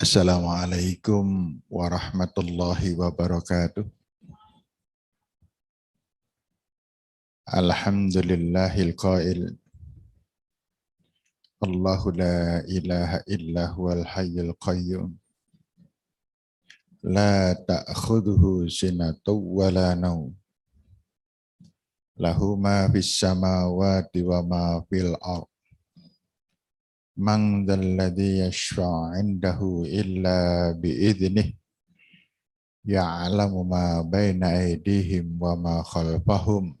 Assalamualaikum warahmatullahi wabarakatuh. Alhamdulillahil qail. Allahu la ilaha illa huwal hayyul qayyum. La ta'khudhuhu sinatun wa la naum. Lahu ma fis samawati wa ma fil ardh. Man dzal ladzi yashfa'u 'indahu illa bi'idhnihi. Ya'lamu ma baina aydihim wa ma khalfahum.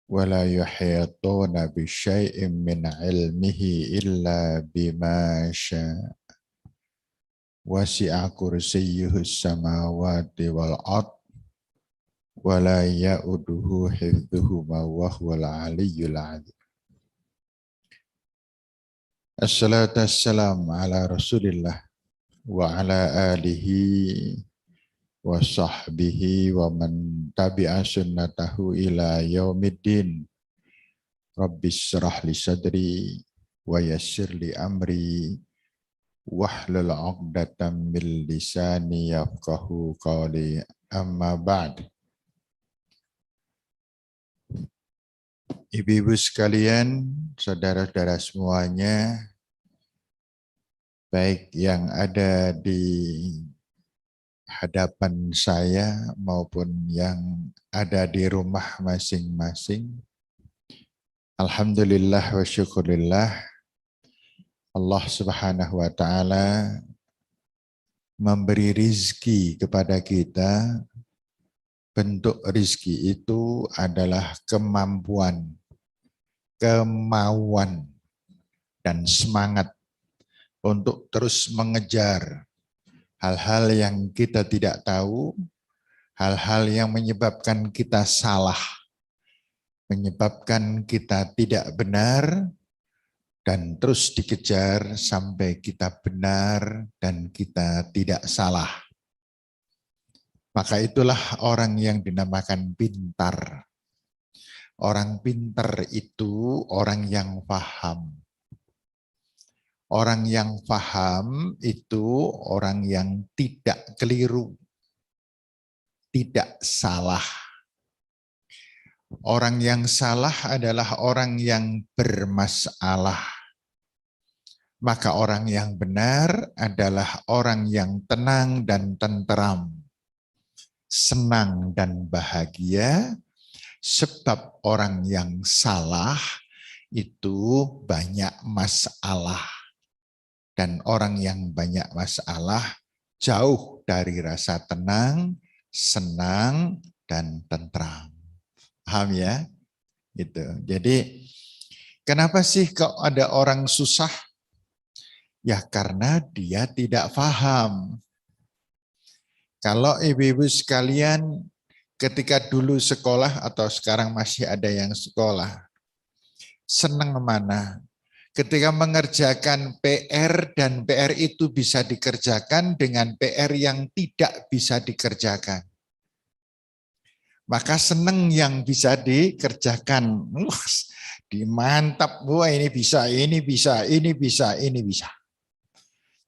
ولا يحيطون بشيء من علمه إلا بما شاء وسع كرسيه السماوات والأرض ولا يؤوده حفظهما وهو العلي العظيم. الصلاة والسلام على رسول الله وعلى آله wa sahbihi wa man tabi'a sunnatahu ila yaumiddin. Rabbis shrah li sadri wa yassir li amri wahlul 'uqdatam min lisani yafqahu qawli, amma ba'd. Ibu-ibu sekalian, saudara-saudara semuanya, baik yang ada di hadapan saya maupun yang ada di rumah masing-masing. Alhamdulillah wa syukurillah, Allah Subhanahu wa ta'ala memberi rizki kepada kita. Bentuk rizki itu adalah kemampuan, kemauan, dan semangat untuk terus mengejar hal-hal yang kita tidak tahu, hal-hal yang menyebabkan kita salah, menyebabkan kita tidak benar, dan terus dikejar sampai kita benar dan kita tidak salah. Maka itulah orang yang dinamakan pintar. Orang pintar itu orang yang paham. Orang yang paham itu orang yang tidak keliru, tidak salah. Orang yang salah adalah orang yang bermasalah. Maka orang yang benar adalah orang yang tenang dan tenteram, senang dan bahagia, sebab orang yang salah itu banyak masalah. Dan orang yang banyak masalah jauh dari rasa tenang, senang, dan tentram. Paham ya? Gitu. Jadi kenapa sih kok ada orang susah? Ya karena dia tidak paham. Kalau ibu-ibu sekalian ketika dulu sekolah atau sekarang masih ada yang sekolah, senang mana? Ketika mengerjakan PR dan PR itu bisa dikerjakan dengan PR yang tidak bisa dikerjakan. Maka seneng yang bisa dikerjakan. Dimantap, wah ini bisa, ini bisa, ini bisa, ini bisa.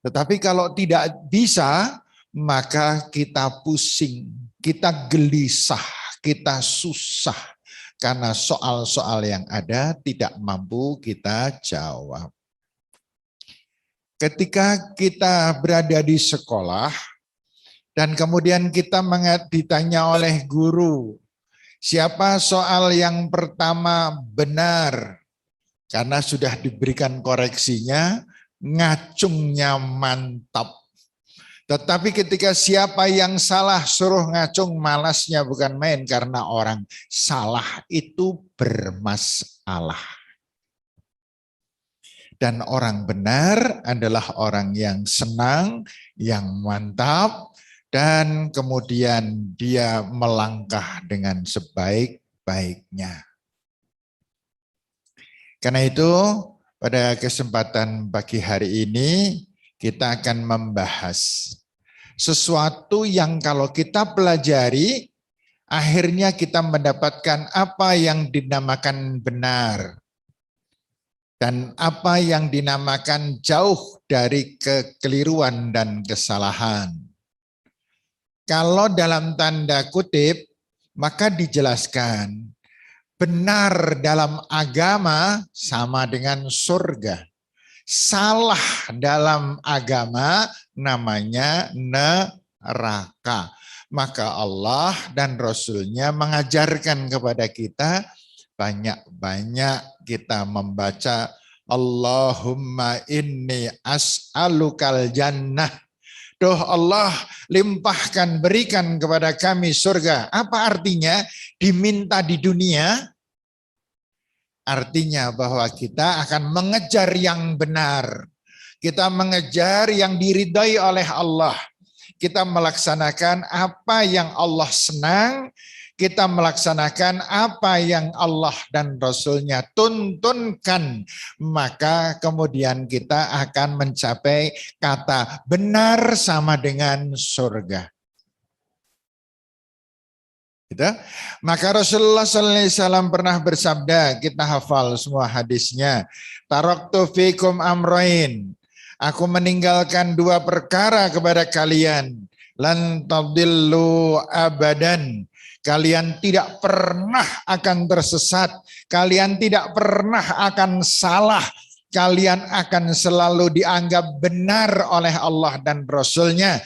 Tetapi kalau tidak bisa, maka kita pusing, kita gelisah, kita susah. Karena soal-soal yang ada tidak mampu kita jawab. Ketika kita berada di sekolah dan kemudian kita ditanya oleh guru, siapa soal yang pertama benar? Karena sudah diberikan koreksinya, ngacungnya mantap. Tetapi ketika siapa yang salah suruh ngacung, malasnya bukan main karena orang salah itu bermasalah. Dan orang benar adalah orang yang senang, yang mantap, dan kemudian dia melangkah dengan sebaik-baiknya. Karena itu pada kesempatan pagi hari ini kita akan membahas sesuatu yang kalau kita pelajari, akhirnya kita mendapatkan apa yang dinamakan benar. dan apa yang dinamakan jauh dari kekeliruan dan kesalahan. Kalau dalam tanda kutip, maka dijelaskan benar dalam agama sama dengan surga. Salah dalam agama namanya neraka. Maka Allah dan Rasul-Nya mengajarkan kepada kita banyak-banyak kita membaca Allahumma inni as'alukal jannah. Duh Allah, limpahkan, berikan kepada kami surga. Apa artinya? Diminta di dunia, artinya bahwa kita akan mengejar yang benar. Kita mengejar yang diridhai oleh Allah. Kita melaksanakan apa yang Allah senang, kita melaksanakan apa yang Allah dan Rasul-Nya tuntunkan, maka kemudian kita akan mencapai kata benar sama dengan surga. Gitu? Maka Rasulullah SAW pernah bersabda, kita hafal semua hadisnya, taraktu fikum amroin, aku meninggalkan dua perkara kepada kalian, lan tadillu abadan, kalian tidak pernah akan tersesat, kalian tidak pernah akan salah, kalian akan selalu dianggap benar oleh Allah dan Rasul-Nya.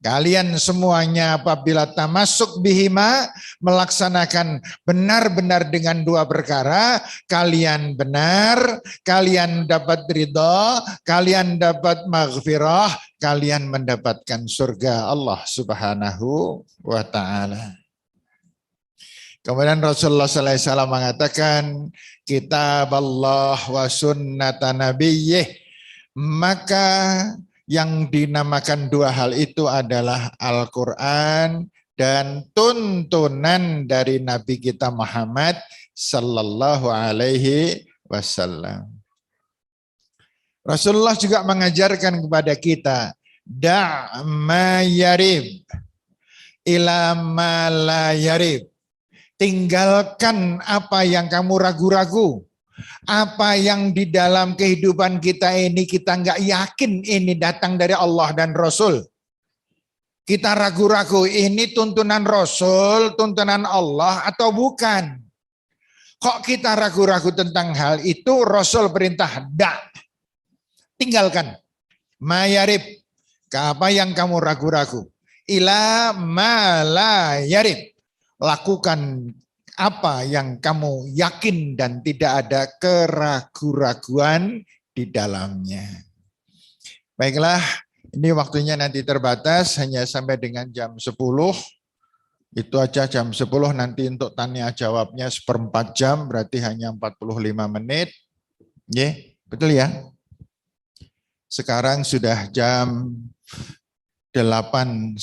Kalian semuanya apabila tamasuk bihima, melaksanakan benar-benar dengan dua perkara, kalian benar, kalian dapat ridha, kalian dapat maghfirah, kalian mendapatkan surga Allah Subhanahu wa ta'ala. Kemudian Rasulullah SAW mengatakan, kitab Allah wa sunnata nabiyyih, maka yang dinamakan dua hal itu adalah Al-Quran dan tuntunan dari Nabi kita Muhammad Sallallahu Alaihi Wasallam. Rasulullah juga mengajarkan kepada kita, da' ma yarib ila ma la yarib. Tinggalkan apa yang kamu ragu-ragu. Apa yang di dalam kehidupan kita ini kita nggak yakin ini datang dari Allah dan Rasul. Kita ragu-ragu ini tuntunan Rasul, tuntunan Allah atau bukan. Kok kita ragu-ragu tentang hal itu? Rasul perintah, tinggalkan. Mayarib, ke apa yang kamu ragu-ragu. Ila ma la yarib, lakukan apa yang kamu yakin dan tidak ada keraguan-raguan di dalamnya. Baiklah, ini waktunya nanti terbatas, hanya sampai dengan jam 10. Itu aja jam 10, nanti untuk tanya jawabnya 1/4 jam, berarti hanya 45 menit. Betul ya? Sekarang sudah jam 8:15,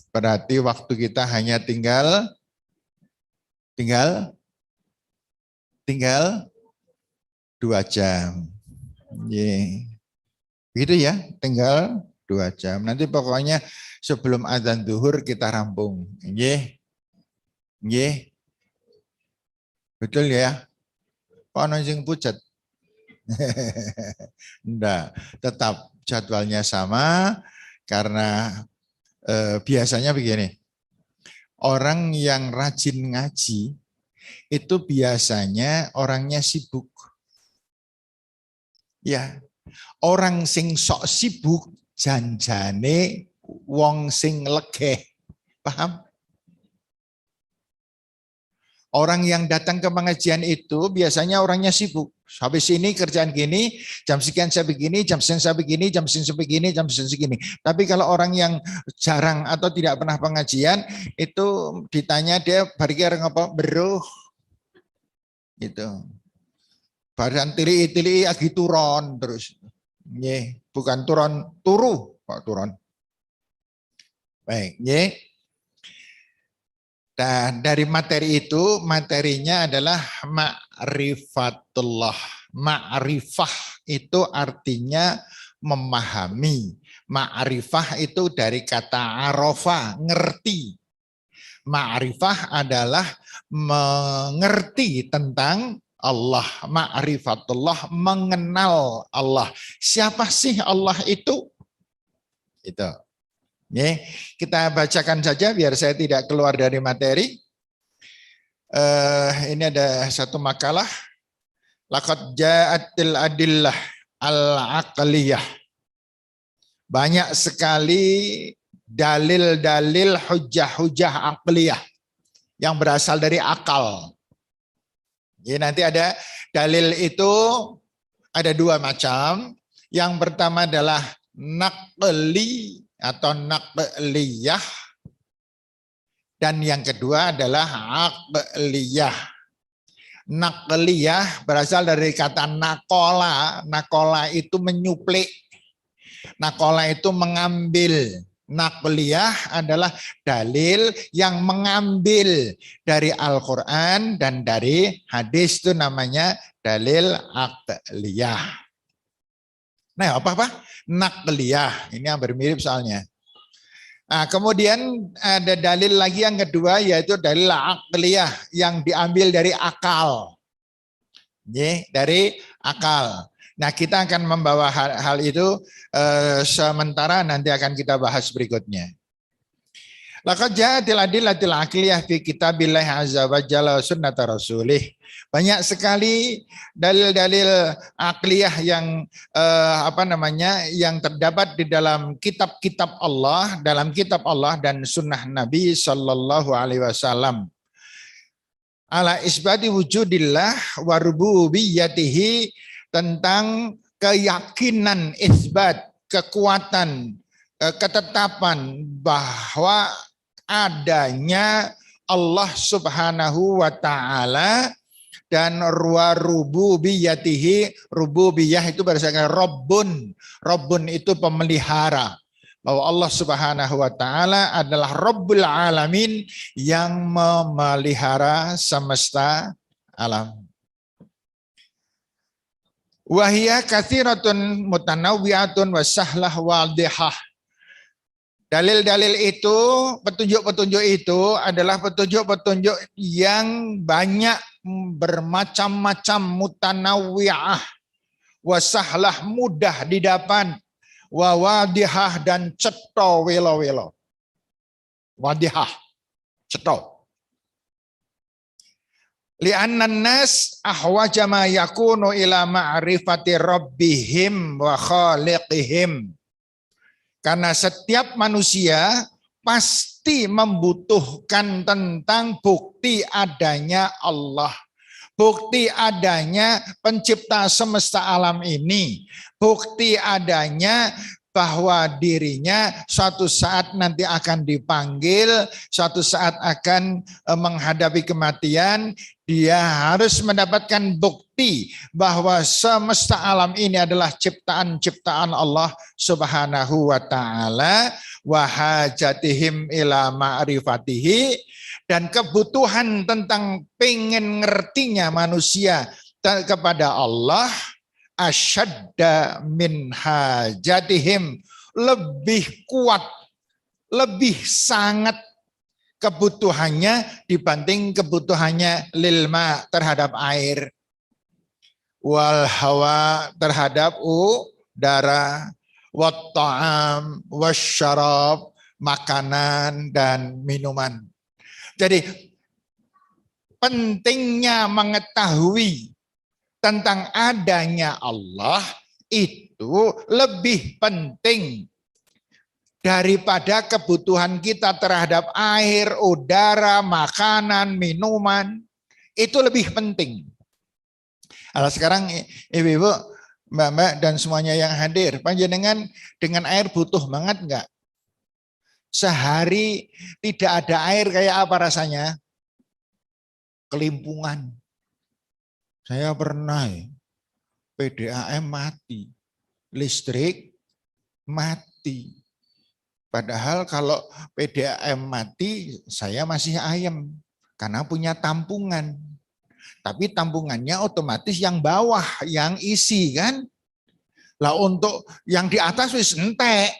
berarti waktu kita hanya tinggal 2 jam. Begitu ya, tinggal 2 jam. Nanti pokoknya sebelum azan zuhur kita rampung. Betul ya? Ono sing pucat. Enggak, tetap jadwalnya sama karena biasanya begini. Orang yang rajin ngaji itu biasanya orangnya sibuk. Ya, orang sing sok sibuk janjane wong sing legeh. Paham? Orang yang datang ke pengajian itu biasanya orangnya sibuk. Habis ini kerjaan gini, jam sekian saya begini, jam sekian saya begini, jam sekian saya begini, jam sekian segini. Tapi kalau orang yang jarang atau tidak pernah pengajian, itu ditanya dia barikir ngapa beruh. Gitu. Badan tili-tili lagi turun terus. Bukan turun, turu, Pak turun. Baik, Dan dari materi itu, materinya adalah ma'rifatullah. Ma'rifah itu artinya memahami. Ma'rifah itu dari kata arofa, ngerti. Ma'rifah adalah mengerti tentang Allah, ma'rifatullah, mengenal Allah. Siapa sih Allah itu? Itu. Ya, kita bacakan saja biar saya tidak keluar dari materi. Ini ada satu makalah. Laqad ja'atil adillah al-aqliyah. Banyak sekali dalil-dalil hujah-hujah aqliyah yang berasal dari akal. Jadi nanti ada dalil itu ada dua macam. Yang pertama adalah naqli atau naqliyah. Dan yang kedua adalah aqliyah. Naqliyah berasal dari kata nakola. Nakola itu menyuplik. Nakola itu mengambil. Naqliyah adalah dalil yang mengambil dari Al-Quran dan dari hadis, itu namanya dalil aqliyah. Nah, apa-apa? Naqliyah, ini yang bermirip soalnya. Nah, kemudian ada dalil lagi yang kedua, yaitu dalil aqliyah yang diambil dari akal. Dari akal. Nah, kita akan membawa hal itu sementara, nanti akan kita bahas berikutnya. Laqad ja'atil adillatul aqliyah fi kitabillahi azza wa jalla wa sunnati rasulih. Banyak sekali dalil-dalil akliyah yang yang terdapat di dalam kitab-kitab Allah, dalam kitab Allah dan sunnah Nabi sallallahu alaihi wasallam. Ala isbati wujudillah wa rububiyyatihi, tentang keyakinan isbat, kekuatan, ketetapan bahwa adanya Allah Subhanahu wa taala dan rububiyatihi. Rububiyah itu berdasarkan Rabbun. Rabbun itu pemelihara. Bahwa Allah Subhanahu wa taala adalah Rabbul alamin, yang memelihara semesta alam. Wahia katsiratun mutanawwi'atun wa sahlah wadihah. Dalil-dalil itu, petunjuk-petunjuk itu adalah petunjuk-petunjuk yang banyak, bermacam-macam, mutanawwi'ah, wa sahlah, mudah didapat, wa wadihah, dan cetha welo-welo. Wadihah, cetha. Li'annan nas ahwaja ma yakunu ila ma'rifati rabbihim wa khaliqihim. Karena setiap manusia pasti membutuhkan tentang bukti adanya Allah. Bukti adanya pencipta semesta alam ini. Bukti adanya bahwa dirinya suatu saat nanti akan dipanggil, suatu saat akan menghadapi kematian. Dia harus mendapatkan bukti bahwa semesta alam ini adalah ciptaan-ciptaan Allah Subhanahu wa taala, wa hajatihim ila ma'rifatihi, dan kebutuhan tentang pengen ngertinya manusia kepada Allah asyadda min hajatihim, lebih kuat, lebih sangat kebutuhannya dibanding kebutuhannya lilma, terhadap air, wal hawa, terhadap udara, wat ta'am wasyarab, makanan dan minuman. Jadi pentingnya mengetahui tentang adanya Allah itu lebih penting daripada kebutuhan kita terhadap air, udara, makanan, minuman. Itu lebih penting. Kalau sekarang ibu-ibu, mbak-mbak dan semuanya yang hadir, panjenengan dengan air butuh banget enggak? Sehari tidak ada air kayak apa rasanya? Kelimpungan. Saya pernah PDAM mati, listrik mati. Padahal kalau PDAM mati, saya masih ayem karena punya tampungan. Tapi tampungannya otomatis yang bawah yang isi kan. Lah untuk yang di atas wis entek.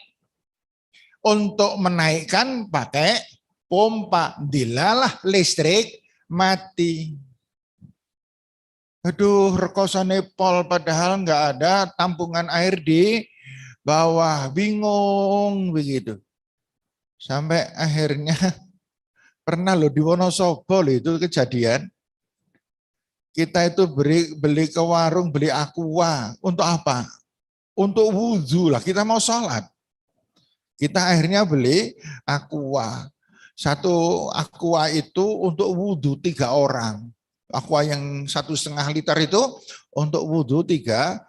Untuk menaikkan pakai pompa, dilalah listrik mati. Aduh, rekosane pol padahal nggak ada tampungan air di bawah, bingung begitu. Sampai akhirnya pernah loh di Wonosobo loh itu kejadian. Kita itu beli ke warung, beli aqua. Untuk apa? Untuk wudhu lah, kita mau sholat. Kita akhirnya beli aqua. Satu aqua itu untuk wudhu 3 orang. Aqua yang 1,5 liter itu untuk wudhu 3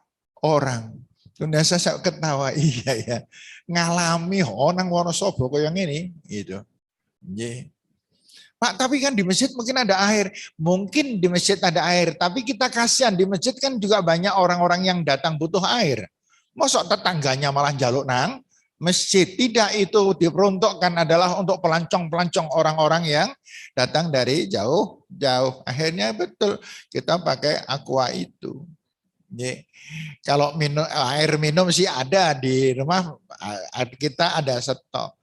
orang. Kemudian saya ketawa, iya ya, ngalami orang Wonosobo kok yang ini, gitu. Yeah. Pak, tapi kan di masjid mungkin ada air. Mungkin di masjid ada air, tapi kita kasihan di masjid kan juga banyak orang-orang yang datang butuh air. Mosok tetangganya malah jaluk nang masjid. Tidak, itu diperuntukkan adalah untuk pelancong-pelancong orang-orang yang datang dari jauh-jauh. Akhirnya betul kita pakai aqua itu. Kalau air minum sih ada di rumah, kita ada stok.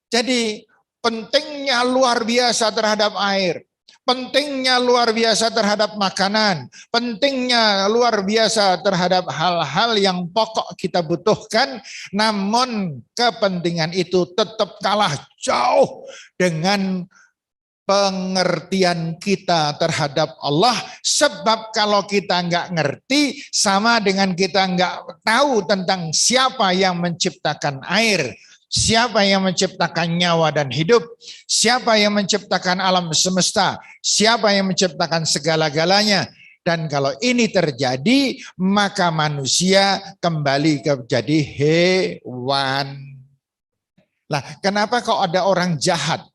Jadi pentingnya luar biasa terhadap air, pentingnya luar biasa terhadap makanan, pentingnya luar biasa terhadap hal-hal yang pokok kita butuhkan, namun kepentingan itu tetap kalah jauh dengan pengertian kita terhadap Allah. Sebab kalau kita nggak ngerti, sama dengan kita nggak tahu tentang siapa yang menciptakan air, siapa yang menciptakan nyawa dan hidup, siapa yang menciptakan alam semesta, siapa yang menciptakan segala-galanya. Dan kalau ini terjadi, maka manusia kembali jadi hewan. Lah, kenapa kok ada orang jahat?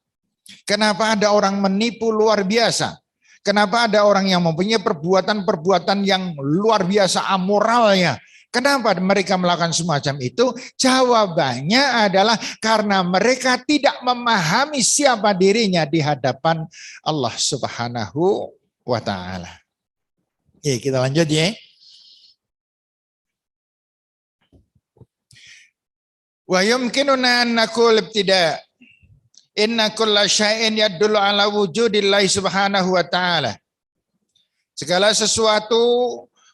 Kenapa ada orang menipu luar biasa? Kenapa ada orang yang mempunyai perbuatan-perbuatan yang luar biasa amoralnya? Kenapa mereka melakukan semacam itu? Jawabannya adalah karena mereka tidak memahami siapa dirinya di hadapan Allah Subhanahu wa Ta'ala. Kita lanjut ya. Wa yumkinuna an naqul ibtida' inna kulla syai'in yadullu ala wujudillahi subhanahu wa ta'ala. Segala sesuatu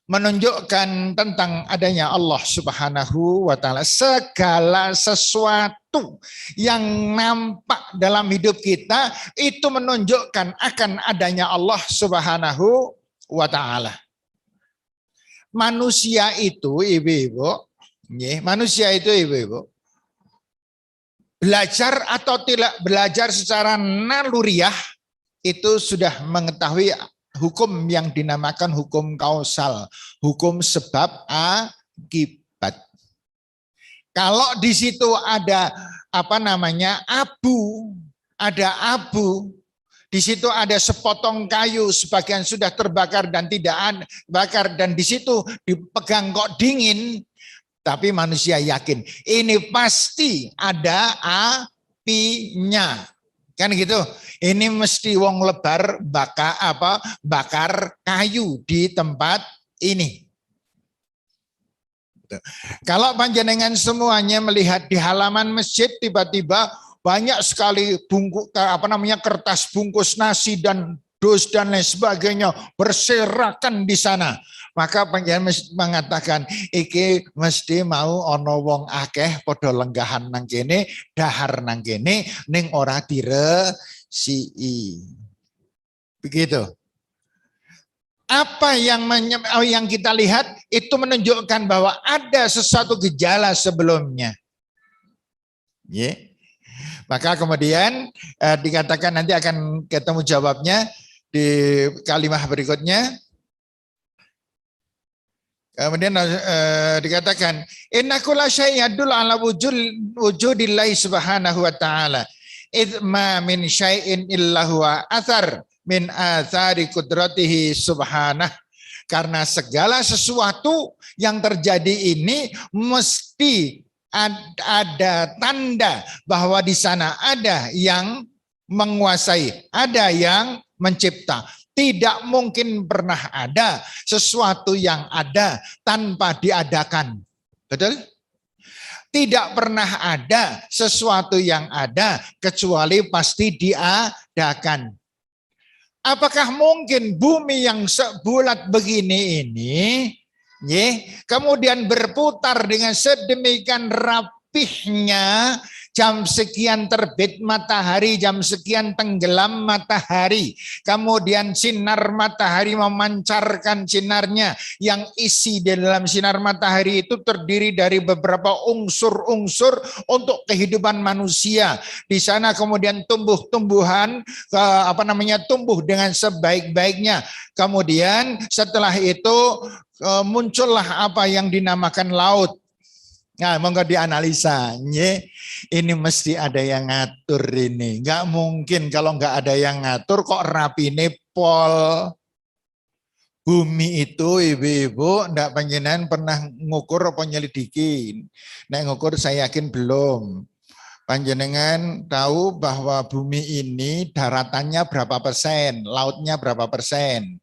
menunjukkan tentang adanya Allah subhanahu wa ta'ala. Segala sesuatu yang nampak dalam hidup kita itu menunjukkan akan adanya Allah subhanahu wa ta'ala. Manusia itu ibu-ibu, manusia itu ibu-ibu, belajar atau tidak belajar secara naluriah itu sudah mengetahui hukum yang dinamakan hukum kausal, hukum sebab akibat. Kalau di situ ada abu, di situ ada sepotong kayu, sebagian sudah terbakar dan tidak bakar, dan di situ dipegang kok dingin. Tapi manusia yakin ini pasti ada apinya, kan gitu. Ini mesti wong lebar bakar kayu di tempat ini. Kalau panjenengan semuanya melihat di halaman masjid tiba-tiba banyak sekali kertas bungkus nasi dan dus dan lain sebagainya berserakan di sana. Maka panjenengan mengatakan iki mesti mau ono wong akeh padha lenggahan nang kene, dahar nang kene ning ora diresiki. Begitu. Apa yang kita lihat itu menunjukkan bahwa ada sesuatu gejala sebelumnya. Maka kemudian dikatakan nanti akan ketemu jawabnya di kalimat berikutnya. Kemudian dikatakan inna kulla syai'in yadullu ala wujudillahi subhanahu wa ta'ala idma min syai'in illa huwa athar min athari qudratihi subhanah. Karena segala sesuatu yang terjadi ini mesti ada tanda bahwa di sana ada yang menguasai, ada yang mencipta. Tidak mungkin pernah ada sesuatu yang ada tanpa diadakan. Betul? Tidak pernah ada sesuatu yang ada kecuali pasti diadakan. Apakah mungkin bumi yang sebulat begini ini, kemudian berputar dengan sedemikian rapihnya, jam sekian terbit matahari, jam sekian tenggelam matahari, kemudian sinar matahari memancarkan sinarnya, yang isi di dalam sinar matahari itu terdiri dari beberapa unsur-unsur untuk kehidupan manusia. Di sana kemudian tumbuh-tumbuhan tumbuh dengan sebaik-baiknya. Kemudian setelah itu muncullah apa yang dinamakan laut. Nah, monggo dianalisa. Ini mesti ada yang ngatur ini. Nggak mungkin kalau nggak ada yang ngatur kok rapine pol. Bumi itu ibu-ibu ndak panjenengan pernah ngukur apa nyelidikin. Nek ngukur saya yakin belum. Panjenengan tahu bahwa bumi ini daratannya berapa persen, lautnya berapa persen.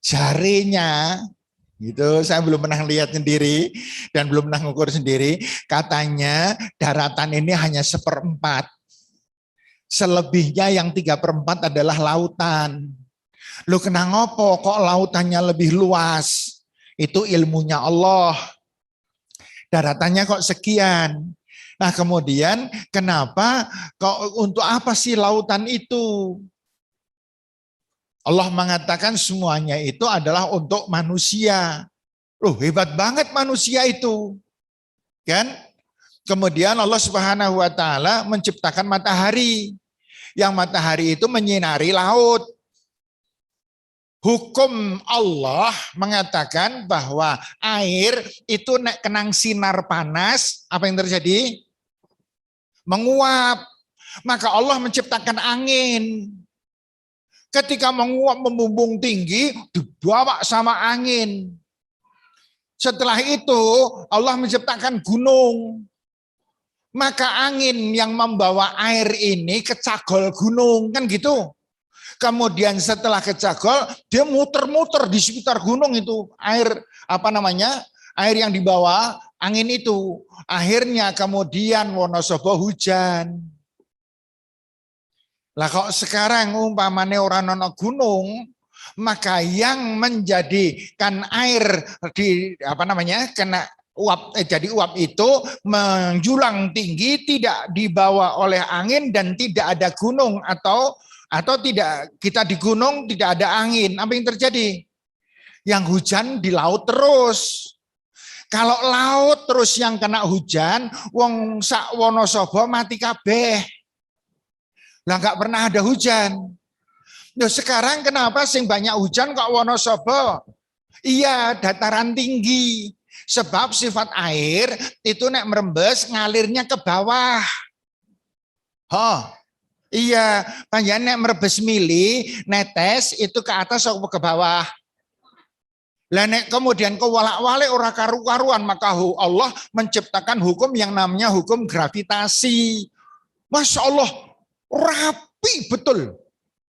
Jarinya gitu, saya belum pernah lihat sendiri dan belum pernah ngukur sendiri. Katanya daratan ini hanya 1/4. Selebihnya yang 3/4 adalah lautan. Lu kena ngopo kok lautannya lebih luas? Itu ilmunya Allah. Daratannya kok sekian. Nah kemudian kenapa kok untuk apa sih lautan itu? Allah mengatakan semuanya itu adalah untuk manusia. Loh, hebat banget manusia itu. Kan? Kemudian Allah Subhanahu wa taala menciptakan matahari. Yang matahari itu menyinari laut. Hukum Allah mengatakan bahwa air itu nek kenang sinar panas, apa yang terjadi? Menguap. Maka Allah menciptakan angin. Ketika menguap membumbung tinggi, dibawa sama angin. Setelah itu Allah menciptakan gunung. Maka angin yang membawa air ini kecagol gunung, kan gitu. Kemudian setelah kecagol, dia muter-muter di sekitar gunung itu. Air air yang dibawa angin itu. Akhirnya kemudian Wonosobo hujan. Lah kok sekarang umpamane orang nono gunung, maka yang menjadikan air di kena uap jadi uap itu menjulang tinggi, tidak dibawa oleh angin dan tidak ada gunung atau tidak, kita di gunung tidak ada angin. Apa yang terjadi? Yang hujan di laut terus. Kalau laut terus yang kena hujan, wong sak Wonosobo mati kabeh. Lah nggak pernah ada hujan. Nah, sekarang kenapa sing banyak hujan kok Wonosobo? Iya, dataran tinggi. Sebab sifat air itu nek merembes ngalirnya ke bawah. Iya, panjang nek merebes mili, netes itu ke atas atau ke bawah. Lah nek kemudian kewalak-walik ora karu-karuan, maka Allah menciptakan hukum yang namanya hukum gravitasi. Masya Allah, rapi betul.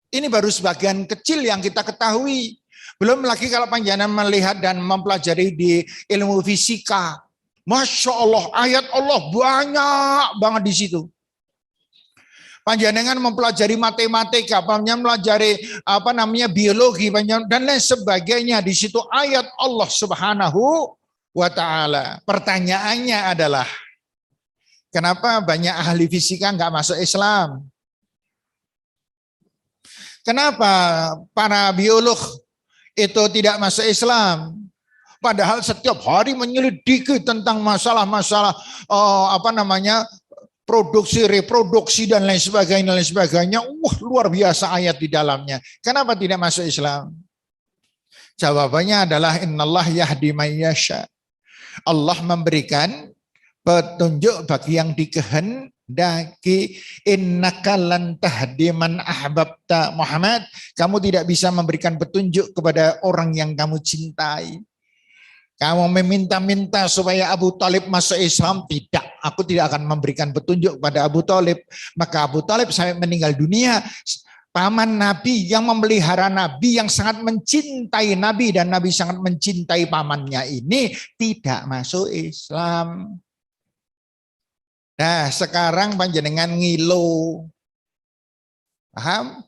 Ini baru sebagian kecil yang kita ketahui. Belum lagi kalau panjenengan melihat dan mempelajari di ilmu fisika. Masya Allah, ayat Allah banyak banget di situ. Panjenengan mempelajari matematika, panjenengan mempelajari biologi, dan lain sebagainya. Di situ ayat Allah Subhanahu wa taala. Pertanyaannya adalah, kenapa banyak ahli fisika nggak masuk Islam? Kenapa para biolog itu tidak masuk Islam? Padahal setiap hari menyelidiki tentang masalah-masalah produksi, reproduksi dan lain sebagainya. Luar biasa ayat di dalamnya. Kenapa tidak masuk Islam? Jawabannya adalah innallah yahdi may yasha. Allah memberikan petunjuk bagi yang dikehendaki. Innaka lan tahdi man ahbabta. Muhammad, kamu tidak bisa memberikan petunjuk kepada orang yang kamu cintai. Kamu meminta-minta supaya Abu Thalib masuk Islam, tidak. Aku tidak akan memberikan petunjuk kepada Abu Thalib. Maka Abu Thalib sampai meninggal dunia, paman Nabi yang memelihara Nabi, yang sangat mencintai Nabi, dan Nabi sangat mencintai pamannya ini, tidak masuk Islam. Nah, sekarang panjenengan ngilu. Paham?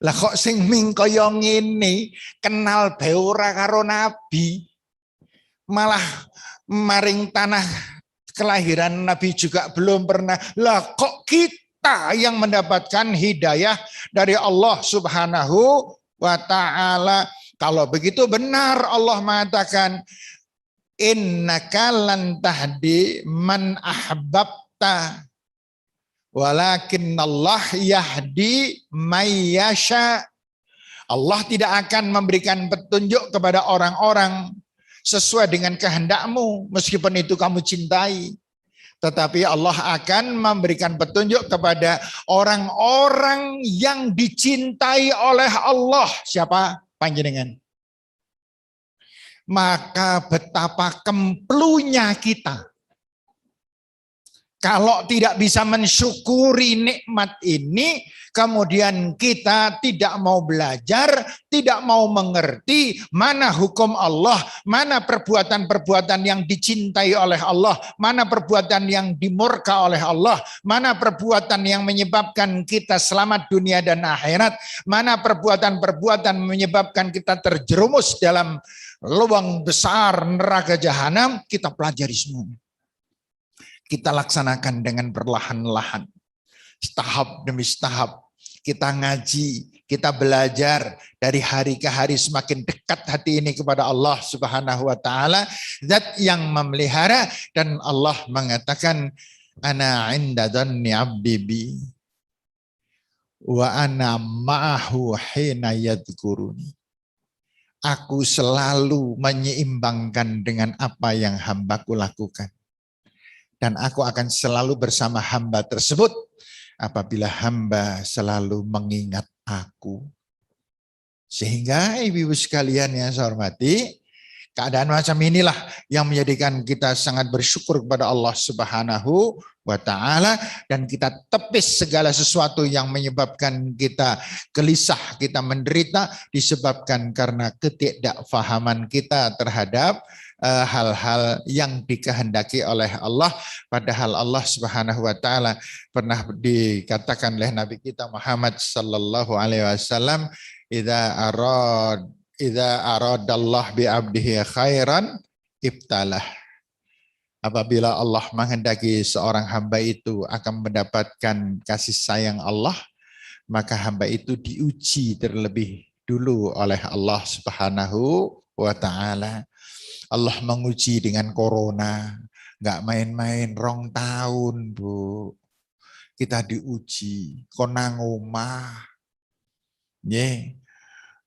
Lah kok sing ming kaya ngene kenal bae ora karo Nabi. Malah maring tanah kelahiran Nabi juga belum pernah. Lah kok kita yang mendapatkan hidayah dari Allah Subhanahu wa taala. Kalau begitu benar Allah mengatakan innaka lan tahdi man ahbabta walakin Allah yahdi may yasha. Allah tidak akan memberikan petunjuk kepada orang-orang sesuai dengan kehendakmu meskipun itu kamu cintai. Tetapi Allah akan memberikan petunjuk kepada orang-orang yang dicintai oleh Allah. Siapa? Panjenengan. Maka betapa kemplunya kita kalau tidak bisa mensyukuri nikmat ini, kemudian kita tidak mau belajar, tidak mau mengerti mana hukum Allah, mana perbuatan-perbuatan yang dicintai oleh Allah, mana perbuatan yang dimurka oleh Allah, mana perbuatan yang menyebabkan kita selamat dunia dan akhirat, mana perbuatan-perbuatan menyebabkan kita terjerumus dalam lubang besar neraka jahanam, kita pelajari semuanya. Kita laksanakan dengan perlahan-lahan, tahap demi tahap. Kita ngaji, kita belajar dari hari ke hari semakin dekat hati ini kepada Allah Subhanahu wa taala, zat yang memelihara, dan Allah mengatakan ana 'inda dhanni 'abdi bi wa ana ma'ahu hina yadhkuruni. Aku selalu menyeimbangkan dengan apa yang hambaku lakukan. Dan aku akan selalu bersama hamba tersebut apabila hamba selalu mengingat aku. Sehingga ibu-ibu sekalian yang saya hormati, keadaan macam inilah yang menjadikan kita sangat bersyukur kepada Allah Subhanahu wa taala, dan kita tepis segala sesuatu yang menyebabkan kita gelisah, kita menderita, disebabkan karena ketidakfahaman kita terhadap hal-hal yang dikehendaki oleh Allah. Padahal Allah Subhanahu wa taala pernah dikatakan oleh Nabi kita Muhammad sallallahu alaihi wasallam, idza aradallah bi abdihi khairan ibtalah. Apabila Allah menghendaki seorang hamba itu akan mendapatkan kasih sayang Allah, maka hamba itu diuji terlebih dulu oleh Allah Subhanahu wa taala. Allah menguji dengan corona, nggak main-main, 2 tahun Bu. Kita diuji, konang omah,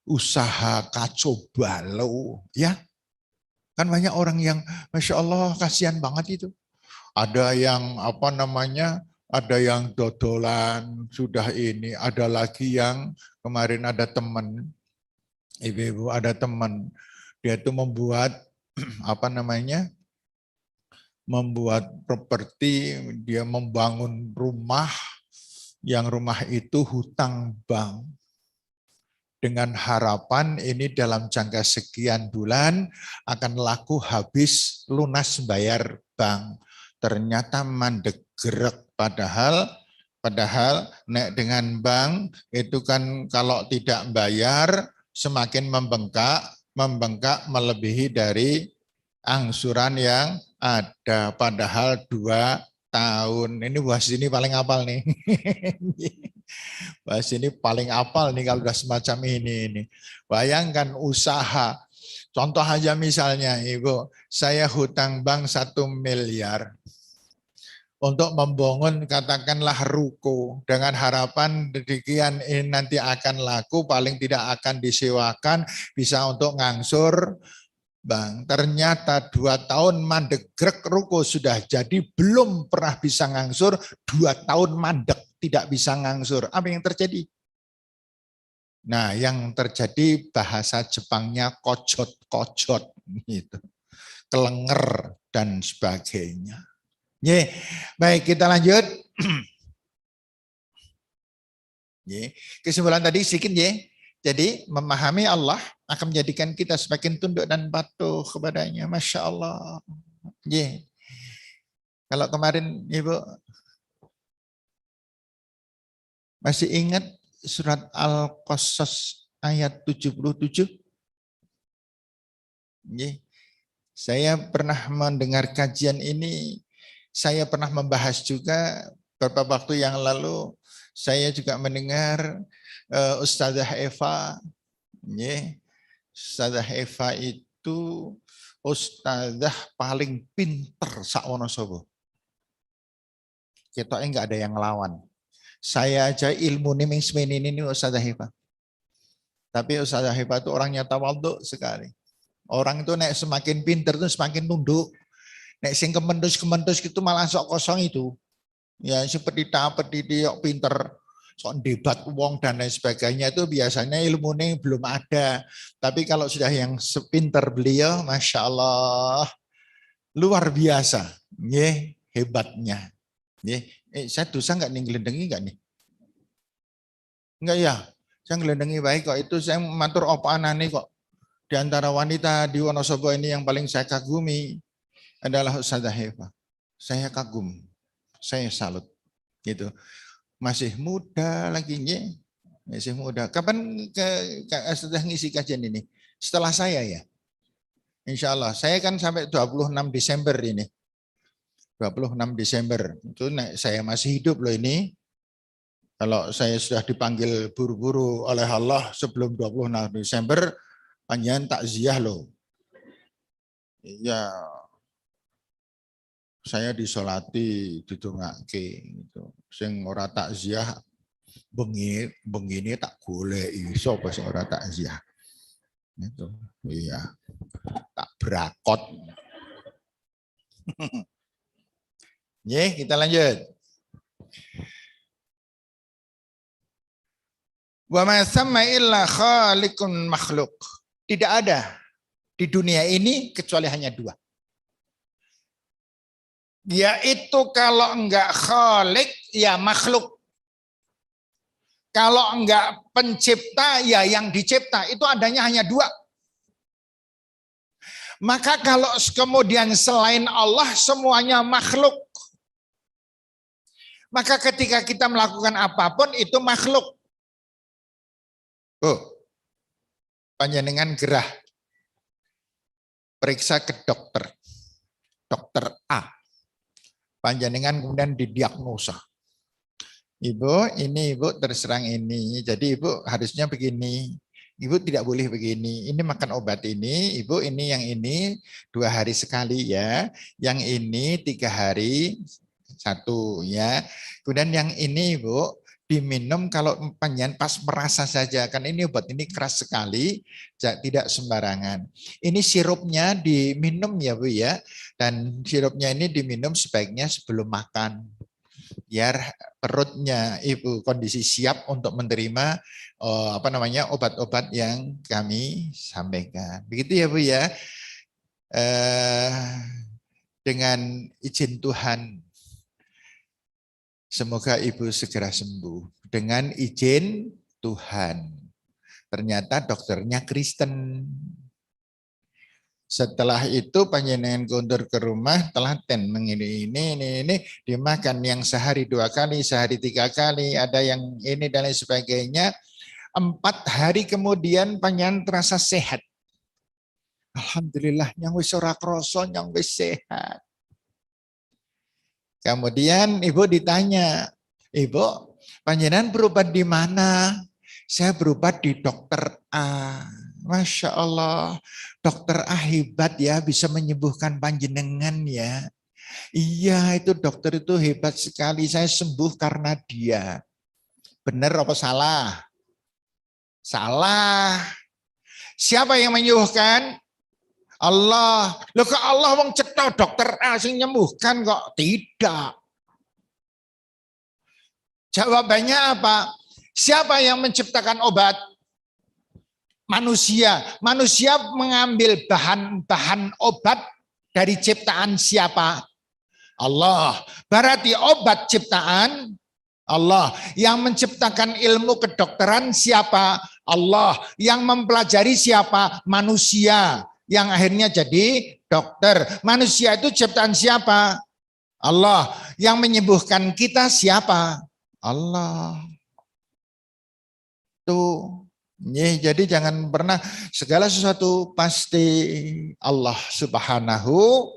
usaha kacau balau, ya. Kan banyak orang yang Masya Allah kasihan banget itu. Ada yang ada yang dodolan, sudah ini, ada lagi yang kemarin ada teman, ibu-ibu ada teman, dia itu membuat membuat properti, dia membangun rumah, yang rumah itu hutang bank. Dengan harapan ini dalam jangka sekian bulan akan laku habis lunas bayar bank. Ternyata mandek gerek, padahal nek dengan bank itu kan kalau tidak bayar semakin membengkak melebihi dari angsuran yang ada, padahal 2 tahun. Ini bahas ini paling apal nih. Bahas ini paling apal nih kalau udah semacam ini. Bayangkan usaha. Contoh aja misalnya Ibu, saya hutang bank 1 miliar untuk membangun katakanlah ruko, dengan harapan demikian ini nanti akan laku, paling tidak akan disewakan, bisa untuk ngangsur bank. Ternyata 2 tahun mandek grek, ruko sudah jadi, belum pernah bisa ngangsur, 2 tahun mandek tidak bisa ngangsur. Apa yang terjadi? Nah, yang terjadi bahasa Jepangnya kojot-kojot gitu. Kelenger dan sebagainya. Baik, kita lanjut. Kesimpulan tadi sedikit Jadi memahami Allah akan menjadikan kita semakin tunduk dan patuh kepadanya. Masya Allah. Kalau kemarin Ibu masih ingat surat Al-Qasas ayat 77? Saya pernah mendengar kajian ini, saya pernah membahas juga beberapa waktu yang lalu, saya juga mendengar Ustazah Eva. Ustazah Eva itu ustazah paling pinter sak Wonosobo. Kita enggak ada yang ngelawan. Saya aja ilmu nih ini Ustazah Eva. Tapi Ustazah Eva itu orangnya tawadhu sekali. Orang itu nek semakin pinter itu semakin tunduk. Nek sing kementus itu malah sok kosong itu. Ya seperti diok pinter, sok debat wong dan lain sebagainya itu biasanya ilmunya belum ada. Tapi kalau sudah yang sepinter beliau, Masya Allah, luar biasa. Hebatnya. Saya dosa nggak nih ngelendengi nggak nih? Enggak ya, saya ngelendengi baik kok. Itu saya matur apa anane kok. Di antara wanita di Wonosobo ini yang paling saya kagumi adalah Ustazah Eva. Saya kagum, saya salut. Gitu. Masih muda lagi, masih muda. Kapan sudah ngisi kajian ini? Setelah saya ya. Insya Allah. Saya kan sampai 26 Desember ini. 26 Desember. Itu saya masih hidup loh ini. Kalau saya sudah dipanggil buru-buru oleh Allah sebelum 26 Desember, panjenengan takziah loh. Ya, saya disolati, didongake gitu. Sing ora takziah bengi tak golek iso apa sing ora takziah. Itu. Iya. Tak berakot. Kita lanjut. Wa ma samma illa khaliqun makhluk. Tidak ada di dunia ini kecuali hanya dua. Yaitu kalau enggak khalik, ya makhluk. Kalau enggak pencipta, ya yang dicipta. Itu adanya hanya dua. Maka kalau kemudian selain Allah, semuanya makhluk. Maka ketika kita melakukan apapun, itu makhluk. Panjenengan gerah. Periksa ke dokter. Dokter A. Panjenengan kemudian didiagnosa. Ibu, ini ibu terserang ini. Jadi ibu harusnya begini. Ibu tidak boleh begini. Ini makan obat ini. Ibu ini yang ini 2 hari sekali ya. Yang ini 3 hari 1 ya. Kemudian yang ini ibu diminum kalau panjenengan pas merasa saja. Kan ini obat ini keras sekali. Tidak sembarangan. Ini sirupnya diminum ya Bu ya. Dan sirupnya ini diminum sebaiknya sebelum makan. Biar perutnya ibu kondisi siap untuk menerima obat-obat yang kami sampaikan. Begitu ya Bu ya. Dengan izin Tuhan, semoga ibu segera sembuh. Dengan izin Tuhan. Ternyata dokternya Kristen. Setelah itu panjenengan kondur ke rumah, telaten ini dimakan yang sehari 2 kali, sehari 3 kali, ada yang ini dan lain sebagainya. 4 hari kemudian panjenengan terasa sehat. Alhamdulillah, yang wis ora krasa, yang wis sehat. Kemudian ibu ditanya, ibu panjenengan berobat di mana? Saya berobat di dokter A. Masya Allah, dokter A hebat ya, bisa menyembuhkan panjenengan ya. Iya, itu dokter itu hebat sekali, saya sembuh karena dia. Benar apa salah? Salah. Siapa yang menyembuhkan? Allah. Loh kok Allah wong cetha dokter A sing nyembuhkan kok? Tidak. Jawabannya apa? Siapa yang menciptakan obat? Manusia. Manusia mengambil bahan-bahan obat dari ciptaan siapa? Allah. Berarti obat ciptaan Allah. Yang menciptakan ilmu kedokteran siapa? Allah. Yang mempelajari siapa? Manusia. Yang akhirnya jadi dokter. Manusia itu ciptaan siapa? Allah. Yang menyembuhkan kita siapa? Allah. Tuh. Jadi jangan pernah segala sesuatu pasti Allah Subhanahu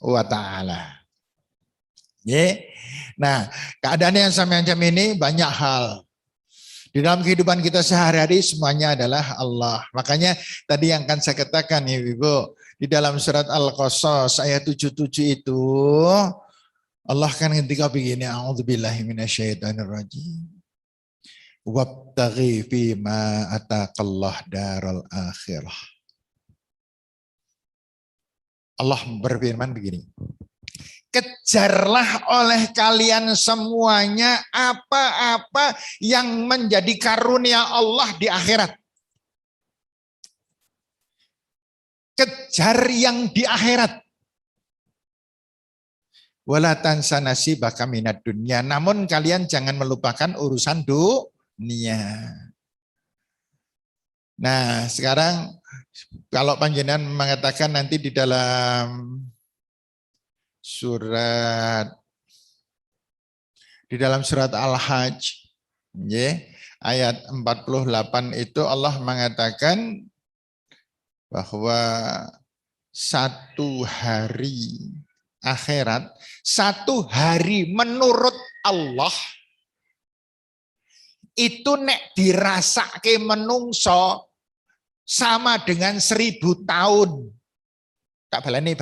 wa taala. Nah, keadaan yang semacam ini banyak hal. Di dalam kehidupan kita sehari-hari semuanya adalah Allah. Makanya tadi yang akan saya katakan ya Ibu, di dalam surat Al-Qasas ayat 77 itu Allah kan ketika begini, a'udzubillahi minasyaitonirrajim. Wabtaghi fima ataqallah daral akhirah. Allah berfirman begini. Kejarlah oleh kalian semuanya apa-apa yang menjadi karunia Allah di akhirat. Kejar yang di akhirat. Wala tansa nasibaka minad dunya. Namun kalian jangan melupakan urusan dunia. Nah, sekarang kalau panjenengan mengatakan nanti di dalam di dalam surat Al-Hajj ayat 48 itu Allah mengatakan bahwa satu hari akhirat, satu hari menurut Allah itu nek dirasake menungso sama dengan 1000 tahun. Tak baleni.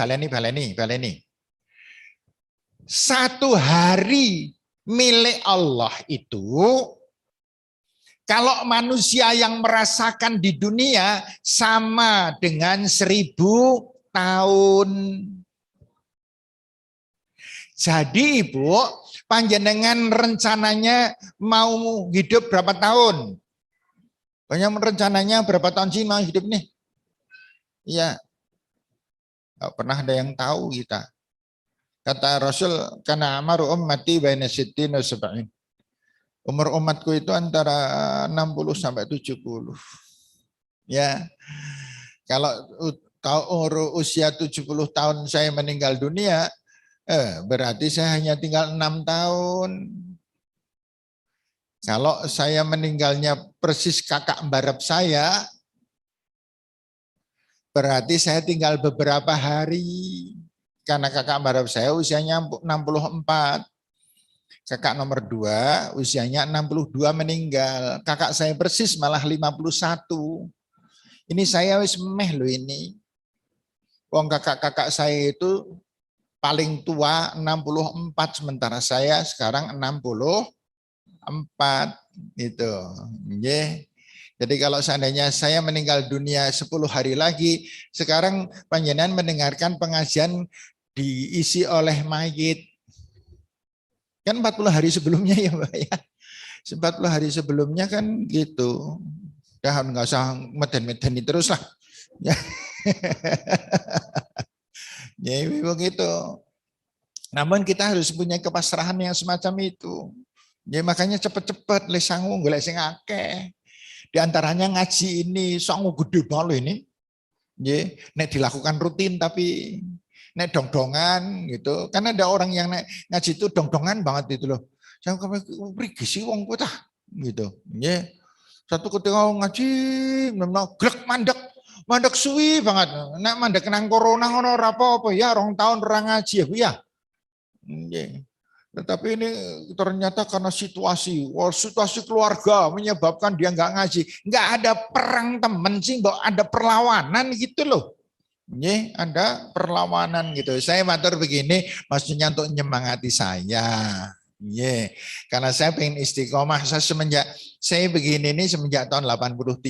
Satu hari milik Allah itu, kalau manusia yang merasakan di dunia sama dengan 1000 tahun. Jadi Ibu, panjenengan rencananya mau hidup berapa tahun? Banyak rencananya berapa tahun sih mau hidup nih? Iya. Nggak pernah ada yang tahu kita. Kata Rasul, karena amaru ummati baina sittin wa sab'in. Umur umatku itu antara 60 sampai 70. Ya. Kalau usia 70 tahun saya meninggal dunia, berarti saya hanya tinggal 6 tahun. Kalau saya meninggalnya persis kakak mbarep saya, berarti saya tinggal beberapa hari. Karena kakak mbarep saya usianya 64. Kakak nomor 2 usianya 62 meninggal. Kakak saya persis malah 51. Ini saya wis meh loh ini. Wong kakak-kakak saya itu paling tua 64, sementara saya sekarang 64 gitu. Jadi kalau seandainya saya meninggal dunia 10 hari lagi, sekarang panjenengan mendengarkan pengajian diisi oleh mayit. Kan 40 hari sebelumnya ya Mbak ya. 40 hari sebelumnya kan gitu. Udah nggak usah meden-medeni terus lah. Ya. Ya begitu. Namun kita harus punya kepasrahan yang semacam itu. Ya makanya cepet-cepet le sangu golek sing akeh. Di antaranya ngaji ini sangu gede banget ini. Ya, nek dilakukan rutin tapi nek dong-dongan gitu. Karena ada orang yang nek ngaji itu dong-dongan banget itu loh. Saya kemarin pergi sih wong kota gitu. Ya. Satu ketika ngaji memang glek mandek suwi banget. Nek mandek nang corona ngono ora apa-apa ya, 2 tahun ora ngaji ya Bu ya. Ya. Tetapi ini ternyata karena situasi keluarga menyebabkan dia nggak ngaji. Nggak ada perang temen sih, ada perlawanan gitu loh. Nih, ada perlawanan gitu. Saya matur begini, maksudnya untuk menyemangati saya. Karena saya pengen istiqomah. Saya begini ini semenjak tahun 83.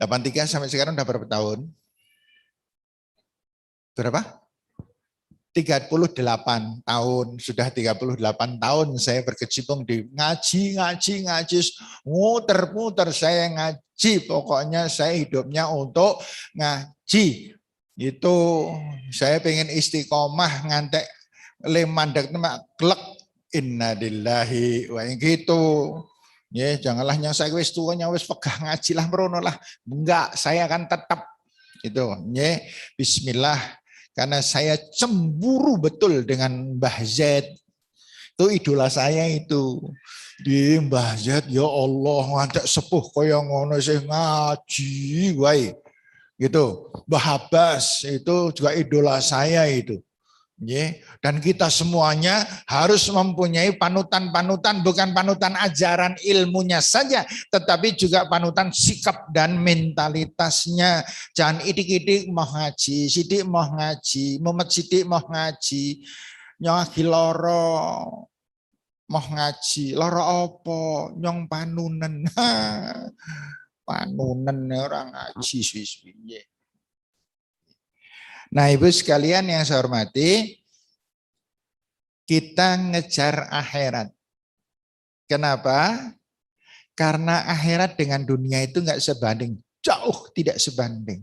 83 sampai sekarang udah berapa tahun? Berapa? 38 tahun, sudah 38 tahun saya berkecimpung di ngaji, muter-muter saya ngaji, pokoknya saya hidupnya untuk ngaji. Itu saya pengen istiqomah ngantek lemandek nama klek innalillahi wa gitu. Ya, janganlah yang saya wis tuanya wis pegah ngaji lah merono lah. Enggak, saya akan tetap itu. Ya, bismillah. Karena saya cemburu betul dengan Mbah Z. Itu idola saya itu. Di Mbah Z, ya Allah, ngantek sepuh kaya ngono sing ngaji wae. Gitu. Mbah Abbas itu juga idola saya itu. Dan kita semuanya harus mempunyai panutan-panutan, bukan panutan ajaran ilmunya saja, tetapi juga panutan sikap dan mentalitasnya. Jangan idik-idik mau ngaji, sidik mau ngaji, mumet sidik mau ngaji, nyong loro mau ngaji, loro opo, nyong panunen, panunen orang ngaji suwi-suwi. Nah, Ibu sekalian yang saya hormati, kita ngejar akhirat. Kenapa? Karena akhirat dengan dunia itu nggak sebanding, jauh tidak sebanding.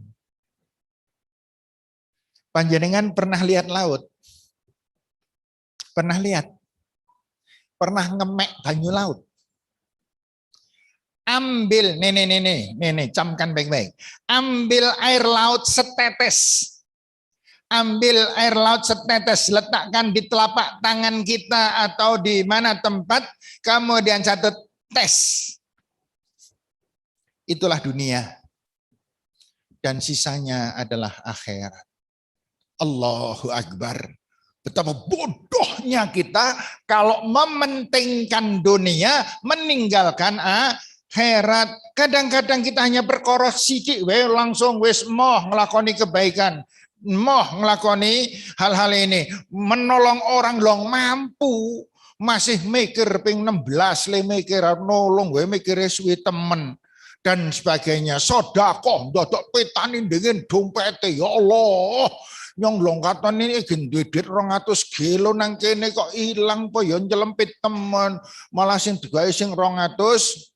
Panjenengan pernah lihat laut? Pernah lihat? Pernah ngemek banyu laut? Ambil, nih, camkan baik-baik. Ambil air laut setetes. Ambil air laut setetes, letakkan di telapak tangan kita atau di mana tempat, kemudian catat tes. Itulah dunia. Dan sisanya adalah akhirat. Allahu Akbar. Betapa bodohnya kita kalau mementingkan dunia, meninggalkan akhirat. Kadang-kadang kita hanya perkara sithik wae langsung wis moh nglakoni kebaikan. Moh ngelakoni hal-hal ini, menolong orang long mampu, masih mikir ping 16 le mikir nolong gue mikir suwi temen dan sebagainya. Sedekah ndodok petani dengan dompet, ya Allah. Nyong longkatan ini gendit 200 kilo nang kene kok hilang po ya nyelempit temen, malah sing digawe sing 200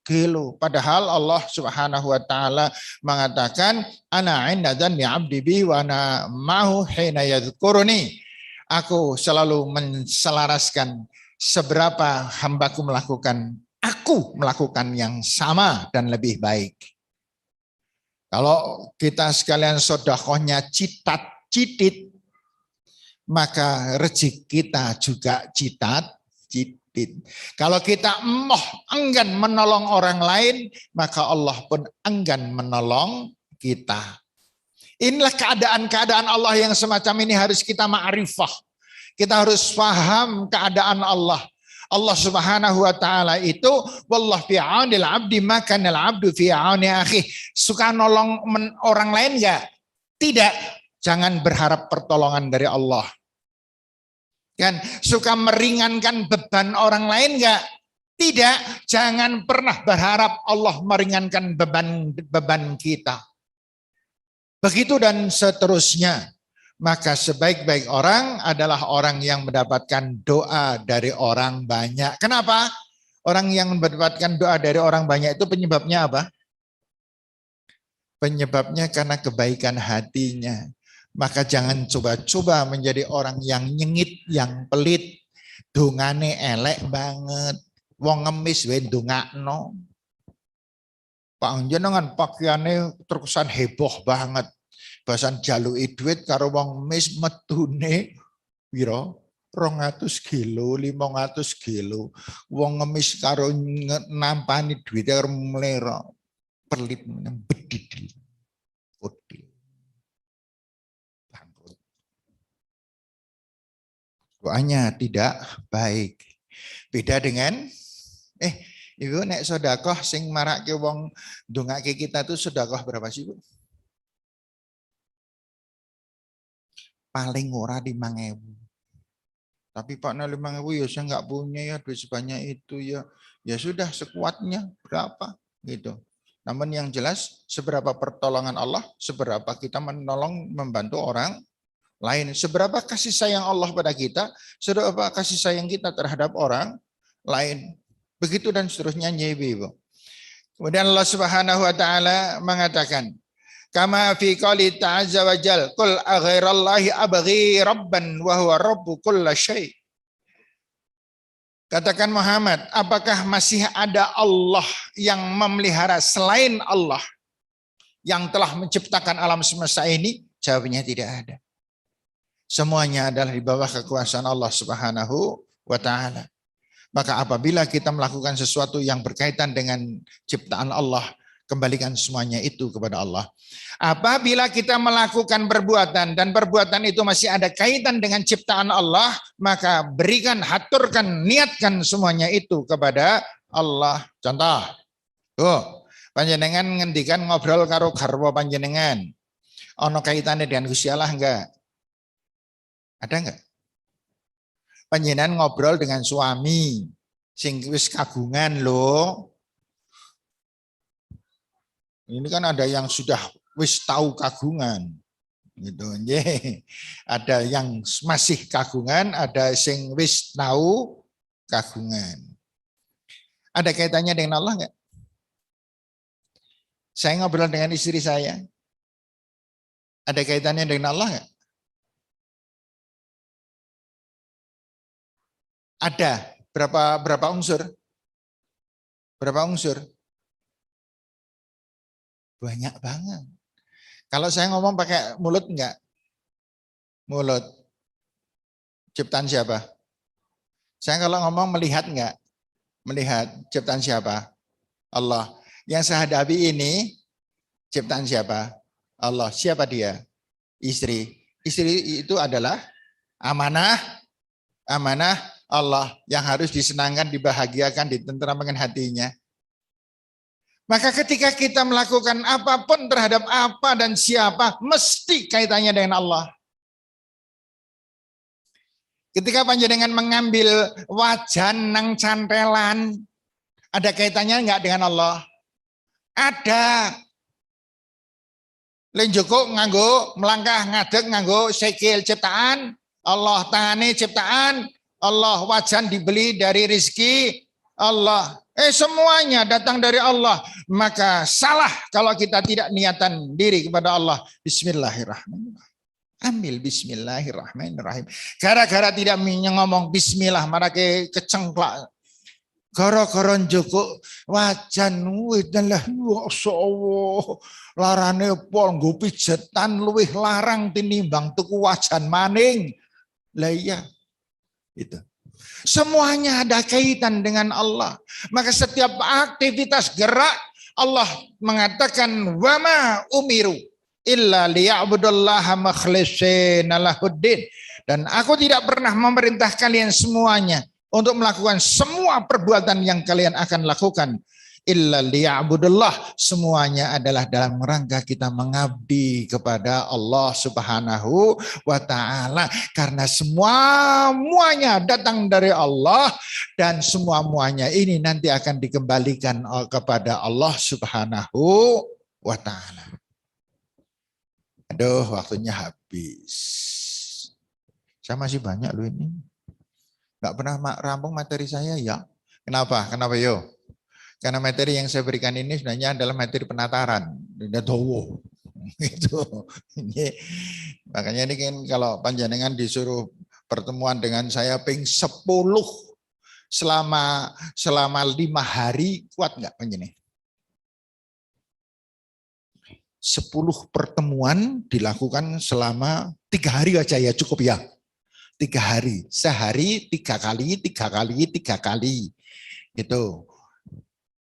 kilo. Padahal Allah Subhanahu wa taala mengatakan ana inda dzanni 'abdi bi wa ana ma'hu hina yadhkuruni. Aku selalu menselaraskan seberapa hambaku melakukan, aku melakukan yang sama dan lebih baik. Kalau kita sekalian sedekahnya citit, maka rezeki kita juga citit. Kalau kita enggan menolong orang lain, maka Allah pun enggan menolong kita. Inilah keadaan-keadaan Allah yang semacam ini harus kita ma'rifah. Kita harus paham keadaan Allah. Allah Subhanahu wa taala itu wallahu fi aunil abdi maka al abdu fi auni akhi. Suka nolong orang lain enggak? Tidak. Jangan berharap pertolongan dari Allah. Kan suka meringankan beban orang lain enggak? Tidak. Jangan pernah berharap Allah meringankan beban kita. Begitu dan seterusnya. Maka sebaik-baik orang adalah orang yang mendapatkan doa dari orang banyak. Kenapa? Orang yang mendapatkan doa dari orang banyak itu penyebabnya apa? Penyebabnya karena kebaikan hatinya. Maka jangan coba-coba menjadi orang yang nyengit, yang pelit. Dongane elek banget. Wong ngemis wae ndongakno. Panjenengan pakaiane terkesan heboh banget. Bahasan jaluki duit karo wong mis metune pira? 200 kilo, 500 kilo. Wong ngemis karo nampani duit karo mlero. Pelit bedidil. Odil. Doanya tidak baik. Beda dengan Ibu nek sedekah sing marake wong ndongake kita tuh sedekah berapa sih, Bu? Paling ora 5.000. Tapi Pak 5.000 ya saya nggak punya ya duit sebanyak itu ya. Ya sudah sekuatnya berapa gitu. Namun yang jelas seberapa pertolongan Allah, seberapa kita menolong membantu orang lain, seberapa kasih sayang Allah pada kita, seberapa kasih sayang kita terhadap orang lain. Begitu dan seterusnya Ibu. Kemudian Allah Subhanahu wa taala mengatakan, kama fi qouli ta'azza wa jal, qul aghairallahi abghi rabban wa huwa rabbu kulli syai. Katakan Muhammad, apakah masih ada Allah yang memelihara selain Allah yang telah menciptakan alam semesta ini? Jawabnya tidak ada. Semuanya adalah di bawah kekuasaan Allah Subhanahu wa taala. Maka apabila kita melakukan sesuatu yang berkaitan dengan ciptaan Allah, kembalikan semuanya itu kepada Allah. Apabila kita melakukan perbuatan dan perbuatan itu masih ada kaitan dengan ciptaan Allah, maka berikan, haturkan, niatkan semuanya itu kepada Allah. Contoh, tuh, panjenengan ngendikan ngobrol karo garwa panjenengan. Ono kaitannya dengan Gusti Allah enggak? Ada enggak? Panjenengan ngobrol dengan suami sing wis kagungan loh. Ini kan ada yang sudah wis tahu kagungan gitu. Ada yang masih kagungan, ada sing wis tahu kagungan. Ada kaitannya dengan Allah enggak? Saya ngobrol dengan istri saya. Ada kaitannya dengan Allah enggak? Ada. Berapa unsur? Berapa unsur? Banyak banget. Kalau saya ngomong pakai mulut enggak? Mulut. Ciptaan siapa? Saya kalau ngomong melihat enggak? Melihat. Ciptaan siapa? Allah. Yang saya hadapi ini ciptaan siapa? Allah. Siapa dia? Istri. Istri itu adalah amanah Allah yang harus disenangkan, dibahagiakan, ditentramkan hatinya. Maka ketika kita melakukan apapun terhadap apa dan siapa, mesti kaitannya dengan Allah. Ketika panjenengan mengambil wajan nang cantelan, ada kaitannya enggak dengan Allah? Ada. Lenjoko nganggo melangkah ngadeg nganggo sikil ciptaan Allah, tangane ciptaan Allah, wajan dibeli dari rizki Allah. Semuanya datang dari Allah. Maka salah kalau kita tidak niatan diri kepada Allah. Bismillahirrahmanirrahim. Ambil bismillahirrahmanirrahim. Gara-gara tidak ngomong bismillah, marake kecengklak. Gara-gara njoko wajan wedalah Allah. Larane pol nggo pijetan luwih larang tinimbang tuku wajan maning. Lah iya. Itu. Semuanya ada kaitan dengan Allah. Maka setiap aktivitas gerak Allah mengatakan wama umiru illa liya'budullaha mukhlishina lahuddin. Dan aku tidak pernah memerintah kalian semuanya untuk melakukan semua perbuatan yang kalian akan lakukan. Illa liya'budullah, semuanya adalah dalam rangka kita mengabdi kepada Allah Subhanahu wa taala, karena semuanya datang dari Allah dan semuanya ini nanti akan dikembalikan kepada Allah Subhanahu wa taala. Aduh, waktunya habis. Saya masih banyak loh ini. Enggak pernah rampung materi saya ya. Kenapa? Kenapa yo? Karena materi yang saya berikan ini sebenarnya adalah materi penataran. Gitu. Makanya ini kan kalau panjenengan disuruh pertemuan dengan saya ping 10 selama 5 hari, kuat nggak panjenengan? 10 pertemuan dilakukan selama 3 hari aja ya, cukup ya. 3 hari, sehari 3 kali, 3 kali, 3 kali. Gitu.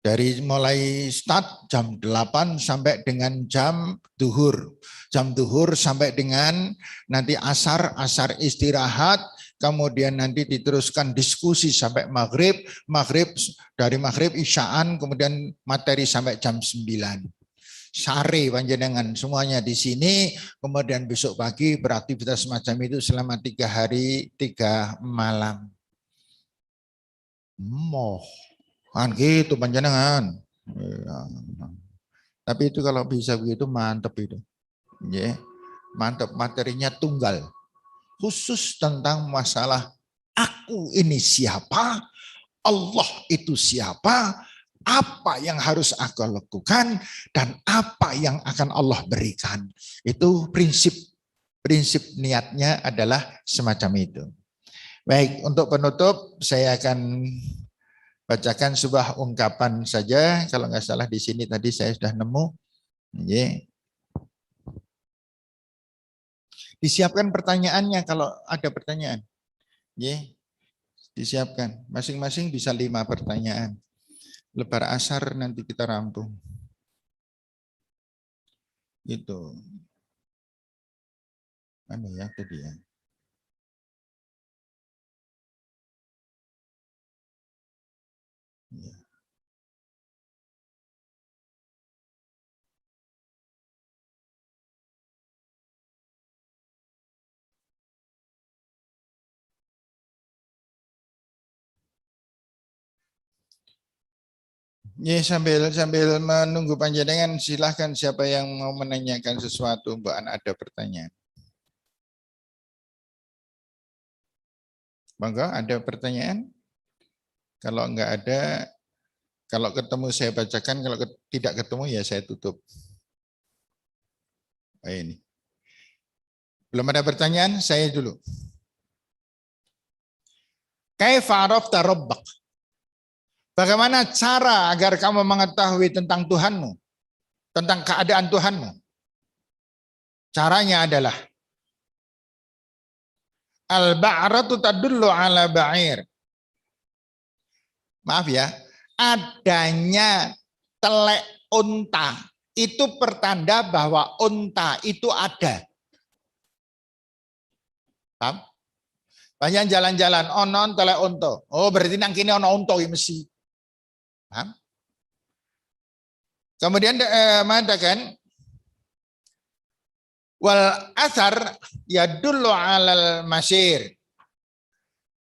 Dari mulai start jam 8 sampai dengan jam duhur. Jam duhur sampai dengan nanti asar istirahat, kemudian nanti diteruskan diskusi sampai maghrib, dari maghrib isyaan, kemudian materi sampai jam 9. Sare panjenengan semuanya di sini, kemudian besok pagi beraktivitas semacam itu selama 3 hari 3 malam. Kan gitu panjenengan. Ya. Tapi itu kalau bisa begitu mantep itu. Ya, mantep, materinya tunggal. Khusus tentang masalah aku ini siapa, Allah itu siapa, apa yang harus aku lakukan, dan apa yang akan Allah berikan. Itu prinsip niatnya adalah semacam itu. Baik, untuk penutup saya akan bacakan sebuah ungkapan saja, kalau nggak salah di sini tadi saya sudah nemu. Disiapkan pertanyaannya kalau ada pertanyaan. Disiapkan. Masing-masing bisa 5 pertanyaan. Lebar asar nanti kita rampung. Itu. Mana ya tadi ya? Ya. Ya, sambil menunggu panjenengan, silahkan siapa yang mau menanyakan sesuatu, Mbak An, ada pertanyaan. Monggo, ada pertanyaan? Kalau enggak ada, kalau ketemu saya bacakan, kalau tidak ketemu ya saya tutup. Ini. Belum ada pertanyaan, saya dulu. Kaifa arafta rabbak? Bagaimana cara agar kamu mengetahui tentang Tuhanmu? Tentang keadaan Tuhanmu? Caranya adalah al-ba'ratu tadullu ala ba'ir. Maaf ya, adanya telek unta itu pertanda bahwa unta itu ada. Paham? Banyak jalan-jalan, onon telek unta. Oh, berarti nang kini ono unta mesti. Paham? Kemudian mengatakan wal athar yadullu alal masir.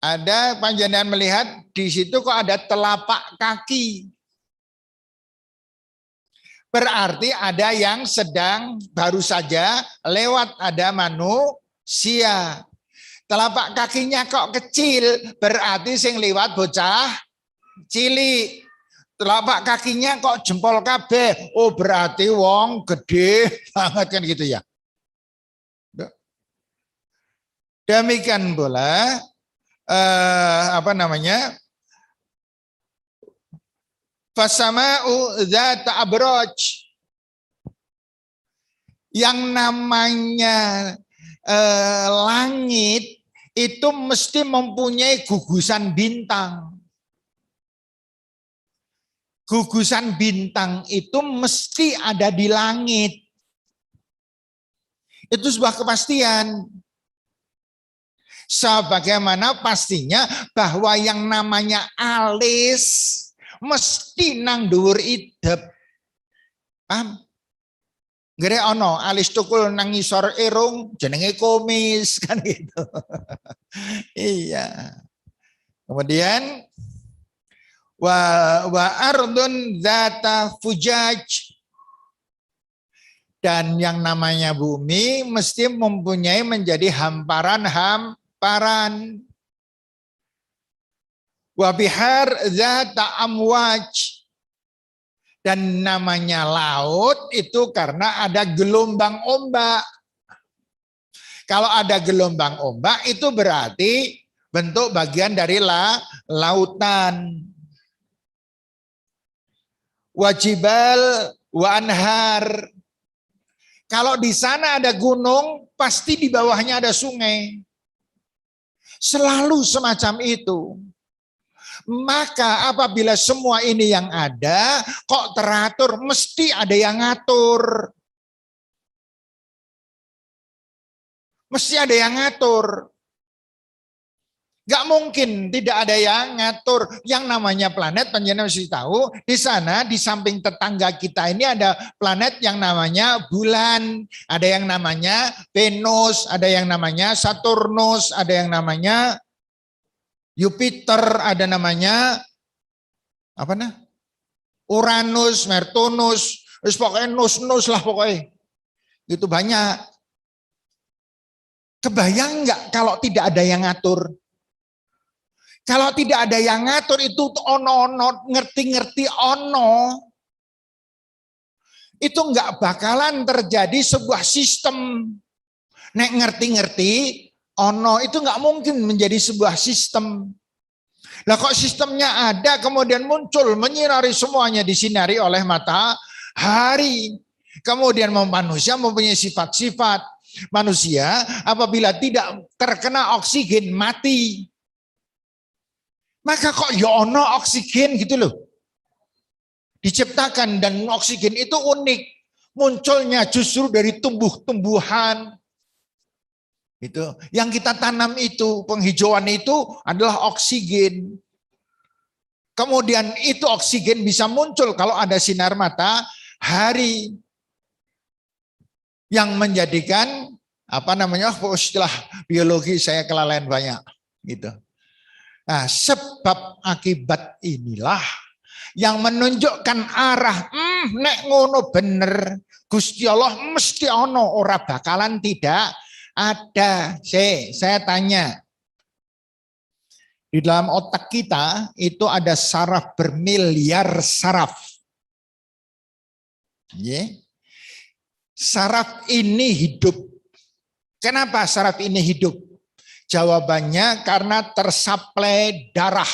Ada panjenengan melihat di situ kok ada telapak kaki. Berarti ada yang sedang baru saja lewat, ada manusia. Telapak kakinya kok kecil, berarti sing lewat bocah cilik. Telapak kakinya kok jempol kabeh, oh berarti wong gede banget kan gitu ya. Demikian pula fasama'u dzata abraj, yang namanya langit itu mesti mempunyai gugusan bintang. Gugusan bintang itu mesti ada di langit. Itu sebuah kepastian. Sebagaimana pastinya bahwa yang namanya alis mesti nang dhuwur idep. Paham? Gere ono alis tukul nang ngisor irung jenenge kumis kan gitu. Iya. Kemudian wa ardun dzata fujaj, dan yang namanya bumi mesti mempunyai menjadi hamparan-hamparan. Wa bihar dzata amwaj, dan namanya laut itu karena ada gelombang ombak. Kalau ada gelombang ombak itu berarti bentuk bagian dari lautan. Wajibal wa anhar, kalau di sana ada gunung pasti di bawahnya ada sungai. Selalu semacam itu. Maka apabila semua ini yang ada kok teratur, mesti ada yang ngatur. Mesti ada yang ngatur. Gak mungkin tidak ada yang ngatur. Yang namanya planet, panjenengan mesti tahu, di sana di samping tetangga kita ini ada planet yang namanya bulan, ada yang namanya Venus, ada yang namanya Saturnus, ada yang namanya Jupiter, ada namanya apa nah? Uranus, Mertunus, terus pokoknya nus lah pokoknya. Itu banyak. Kebayang nggak kalau tidak ada yang ngatur? Kalau tidak ada yang ngatur itu ono-ono, ngerti-ngerti ono, itu nggak bakalan terjadi sebuah sistem. Nek ngerti-ngerti ono itu nggak mungkin menjadi sebuah sistem. Lah kok sistemnya ada kemudian muncul menyinari semuanya, disinari oleh matahari. Kemudian manusia mempunyai sifat-sifat. manusia apabila tidak terkena oksigen mati. Maka kok ya ono oksigen gitu loh. Diciptakan dan oksigen itu unik. Munculnya justru dari tumbuh-tumbuhan. Itu yang kita tanam itu, penghijauan itu adalah oksigen. Kemudian itu oksigen bisa muncul kalau ada sinar matahari yang menjadikan istilah biologi saya kelalaian banyak gitu. Nah, sebab akibat inilah yang menunjukkan arah nek ngono bener Gusti Allah mesti ono, ora bakalan tidak ada. Saya tanya, di dalam otak kita itu ada saraf bermiliar saraf. Saraf ini hidup. Kenapa saraf ini hidup? Jawabannya karena tersuplai darah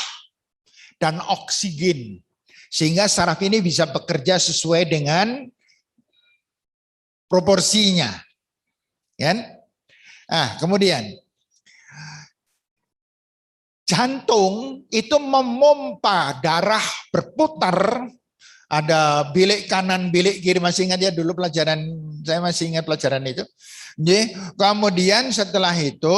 dan oksigen. Sehingga saraf ini bisa bekerja sesuai dengan proporsinya. Kan? Nah, kemudian jantung itu memompa darah berputar, ada bilik kanan, bilik kiri, masih ingat ya dulu pelajaran, saya masih ingat pelajaran itu. Kemudian setelah itu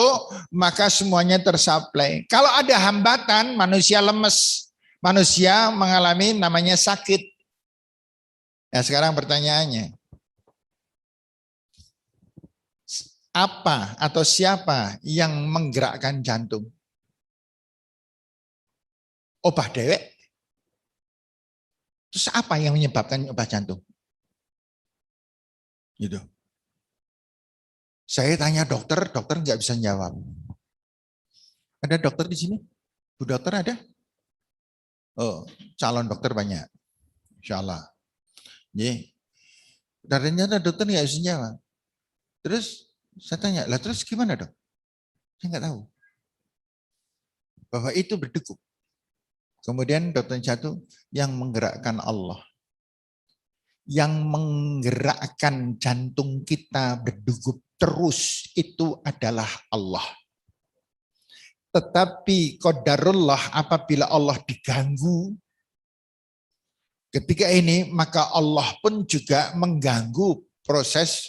maka semuanya tersuplai. Kalau ada hambatan, manusia lemes, manusia mengalami namanya sakit. Nah, sekarang pertanyaannya, apa atau siapa yang menggerakkan jantung? Obah dewek. Terus apa yang menyebabkan obah jantung? Gitu. Saya tanya dokter, dokter nggak bisa jawab. Ada dokter di sini? Bu dokter ada? Oh, calon dokter banyak. Insya Allah. Ternyata dokter nggak bisa jawab. Terus saya tanya, lah terus gimana dok? Saya nggak tahu. Bahwa itu berdegup. Kemudian dokter jatuh yang menggerakkan Allah. Yang menggerakkan jantung kita berdegup terus itu adalah Allah. Tetapi qadarullah apabila Allah diganggu ketika ini maka Allah pun juga mengganggu proses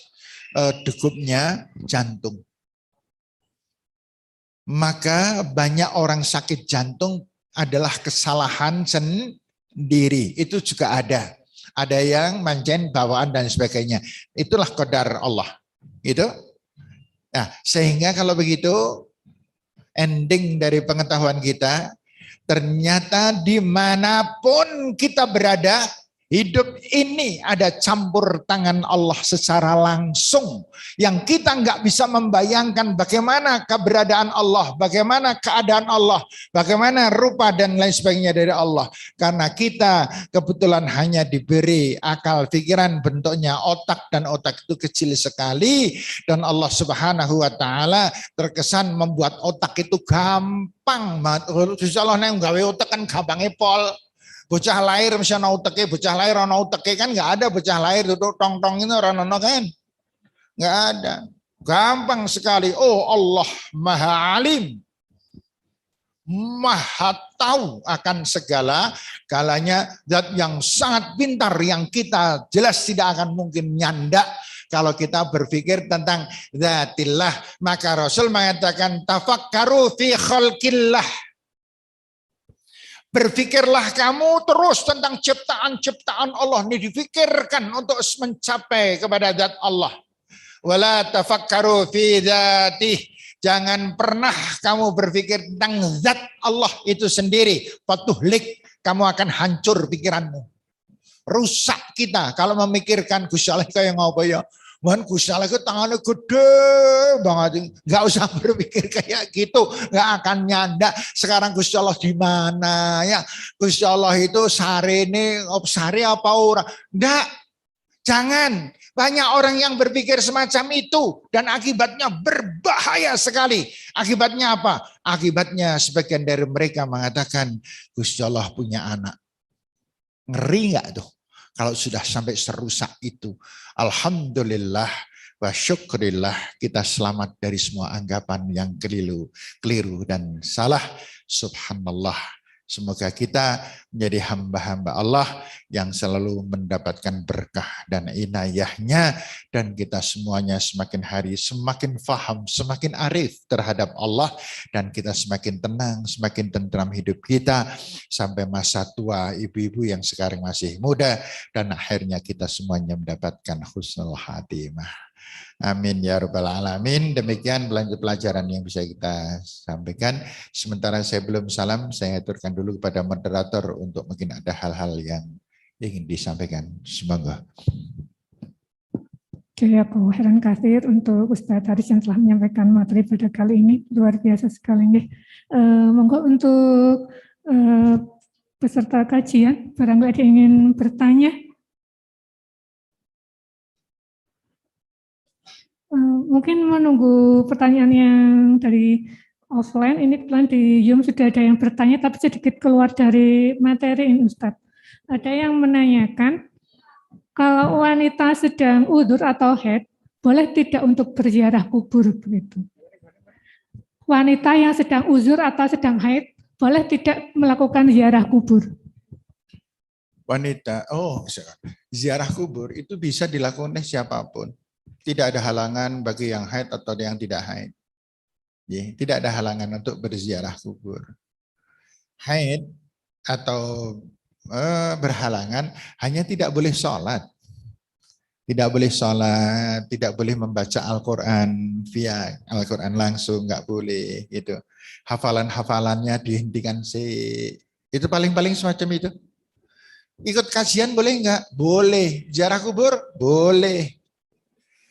degupnya jantung. Maka banyak orang sakit jantung adalah kesalahan sendiri. Itu juga ada. Ada yang mancen bawaan dan sebagainya. Itulah qadar Allah. Gitu. Nah, sehingga kalau begitu ending dari pengetahuan kita, ternyata dimanapun kita berada, hidup ini ada campur tangan Allah secara langsung. Yang kita nggak bisa membayangkan bagaimana keberadaan Allah, bagaimana keadaan Allah, bagaimana rupa dan lain sebagainya dari Allah. Karena kita kebetulan hanya diberi akal pikiran bentuknya otak, dan otak itu kecil sekali. Dan Allah Subhanahu wa Ta'ala terkesan membuat otak itu gampang. Insya Allah yang gawe otak kan gampangnya pol. Bocah lahir misalnya uteke, bocah lahir ana uteke kan nggak ada bocah lahir tutup tong-tong itu orang kan. Nggak ada. Gampang sekali. Oh Allah Maha Alim. Maha tahu akan segala galanya, zat yang sangat pintar yang kita jelas tidak akan mungkin nyandak kalau kita berpikir tentang zatillah. Maka Rasul mengatakan tafakkaru fi khalqillah. Berpikirlah kamu terus tentang ciptaan-ciptaan Allah. Ini difikirkan untuk mencapai kepada zat Allah. Wala tafakkaru fi dzatih. Jangan pernah kamu berpikir tentang zat Allah itu sendiri. Fatuhlik, kamu akan hancur pikiranmu. Rusak kita kalau memikirkan Gusti Allah kayak ngapa ya. Man Gusti Allah itu tangannya gede banget, nggak usah berpikir kayak gitu, nggak akan nyanda. Sekarang Gusti Allah di mana ya? Gusti Allah itu sarene, sare apa ora? Nggak, jangan. Banyak orang yang berpikir semacam itu dan akibatnya berbahaya sekali. Akibatnya apa? Akibatnya sebagian dari mereka mengatakan Gusti Allah punya anak. Ngeri nggak tuh? Kalau sudah sampai serusak itu, alhamdulillah Wa syukrillah, kita selamat dari semua anggapan yang keliru dan salah. Subhanallah. Semoga kita menjadi hamba-hamba Allah yang selalu mendapatkan berkah dan inayahnya, dan kita semuanya semakin hari semakin faham, semakin arif terhadap Allah, dan kita semakin tenang, semakin tentram hidup kita sampai masa tua ibu-ibu yang sekarang masih muda, dan akhirnya kita semuanya mendapatkan husnul khatimah. Amin ya rabbal alamin. Demikian pelajaran yang bisa kita sampaikan. Sementara saya belum salam, saya aturkan dulu kepada moderator untuk mungkin ada hal-hal yang ingin disampaikan. Semoga. Jazakallahu khairan katsir untuk Ustadz Haris yang telah menyampaikan materi pada kali ini, luar biasa sekali. Monggo untuk peserta kajian, barangkali ada yang ingin bertanya. Mungkin menunggu pertanyaan yang dari offline, ini kebetulan di Zoom sudah ada yang bertanya, tapi sedikit keluar dari materi ini Ustadz. Ada yang menanyakan, kalau wanita sedang udzur atau haid, boleh tidak untuk berziarah kubur begitu? Wanita yang sedang uzur atau sedang haid, boleh tidak melakukan ziarah kubur? Wanita, ziarah kubur itu bisa dilakukan oleh siapapun. Tidak ada halangan bagi yang haid atau yang tidak haid. Tidak ada halangan untuk berziarah kubur. Haid atau berhalangan hanya tidak boleh sholat. Tidak boleh sholat, tidak boleh membaca Al-Quran via Al-Quran langsung, nggak boleh. Gitu. Hafalan-hafalannya dihentikan sih. Itu paling-paling semacam itu. Ikut kajian boleh nggak? Boleh. Ziarah kubur? Boleh.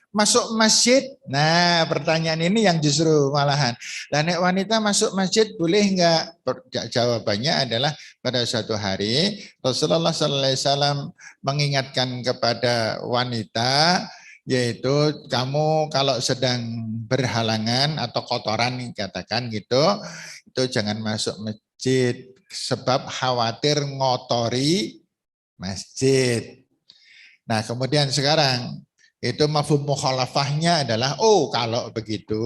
Masuk masjid? Nah, pertanyaan ini yang justru malahan. Lah nek wanita masuk masjid boleh enggak? Jawabannya adalah pada suatu hari Rasulullah SAW mengingatkan kepada wanita, yaitu kamu kalau sedang berhalangan atau kotoran katakan gitu, itu jangan masuk masjid sebab khawatir ngotori masjid. Nah, kemudian sekarang itu mafhum mukhalafahnya adalah, kalau begitu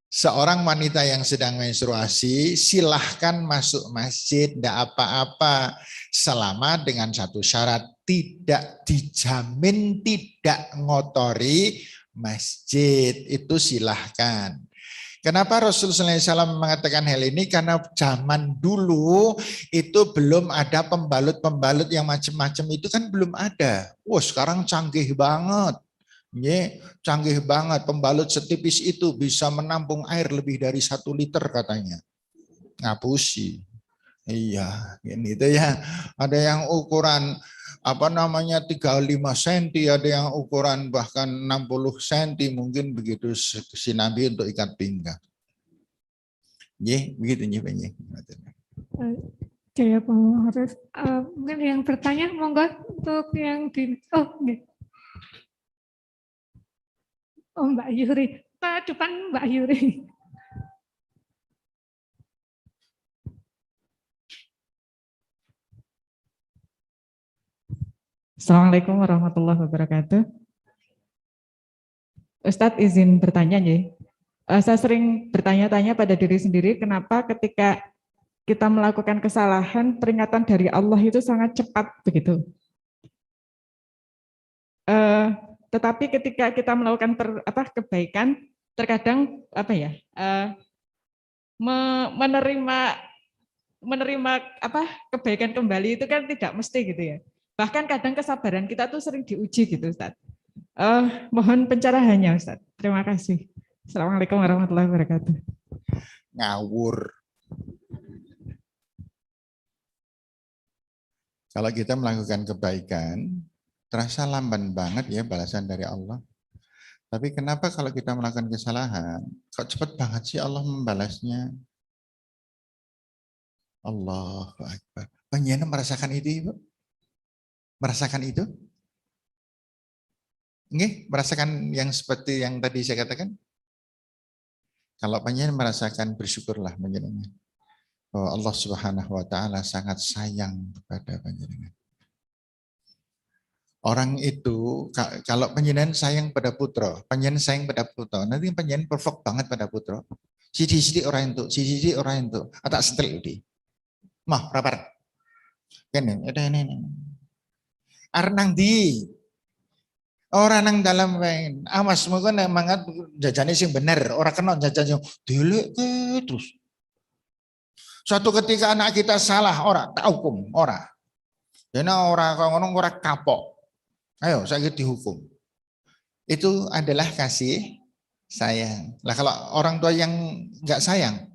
seorang wanita yang sedang menstruasi silahkan masuk masjid, tidak apa-apa, selama dengan satu syarat, tidak dijamin tidak ngotori masjid, itu silahkan. Kenapa Rasulullah SAW mengatakan hal ini? Karena zaman dulu itu belum ada pembalut-pembalut yang macam-macam, itu kan belum ada. Wah, sekarang canggih banget. Canggih banget. Pembalut setipis itu bisa menampung air lebih dari 1 liter katanya. Ngapusi. Iya, ini itu ya. Ada yang ukuran 35 cm, ada yang ukuran bahkan 60 cm, mungkin begitu sinambi untuk ikat pinggang. Begitu nih. Jaya Harus. Mungkin yang bertanya, monggo untuk yang di Mbak Yuri. Pak depan Mbak Yuri. Assalamualaikum warahmatullahi wabarakatuh. Ustadz izin bertanya ya. Saya sering bertanya-tanya pada diri sendiri, kenapa ketika kita melakukan kesalahan, peringatan dari Allah itu sangat cepat begitu. Tetapi ketika kita melakukan kebaikan, terkadang menerima kebaikan kembali itu kan tidak mesti gitu ya. Bahkan kadang kesabaran kita tuh sering diuji gitu, Ustaz. Mohon pencerahannya, Ustaz. Terima kasih. Assalamualaikum warahmatullahi wabarakatuh. Ngawur. Kalau kita melakukan kebaikan, terasa lamban banget ya balasan dari Allah. Tapi kenapa kalau kita melakukan kesalahan, kok cepat banget sih Allah membalasnya? Allahu Akbar. Panjenengan merasakan itu, Ibu? Merasakan itu? Nggih, merasakan yang seperti yang tadi saya katakan? Kalau panjenengan merasakan, bersyukurlah panjenengan. Bahwa Allah Subhanahu wa taala sangat sayang kepada panjenengan. Orang itu kalau panjenengan sayang pada putra, panjenengan sayang pada putra, nanti panjenengan perfect banget pada putra. Sisi-sisi orang itu, sisi-sisi orang itu, atau setel di. Mah, rapar. Kene, ini. Arnang di. Orang nang dalam wae. Awas mengko nek mangat jajane sing bener, ora kena jajan yang dilek terus. Suatu ketika anak kita salah, ora tak hukum, ora. Dene ora kok ngono ora kapok. Ayo saya dihukum. Itu adalah kasih sayang. Lah kalau orang tua yang enggak sayang,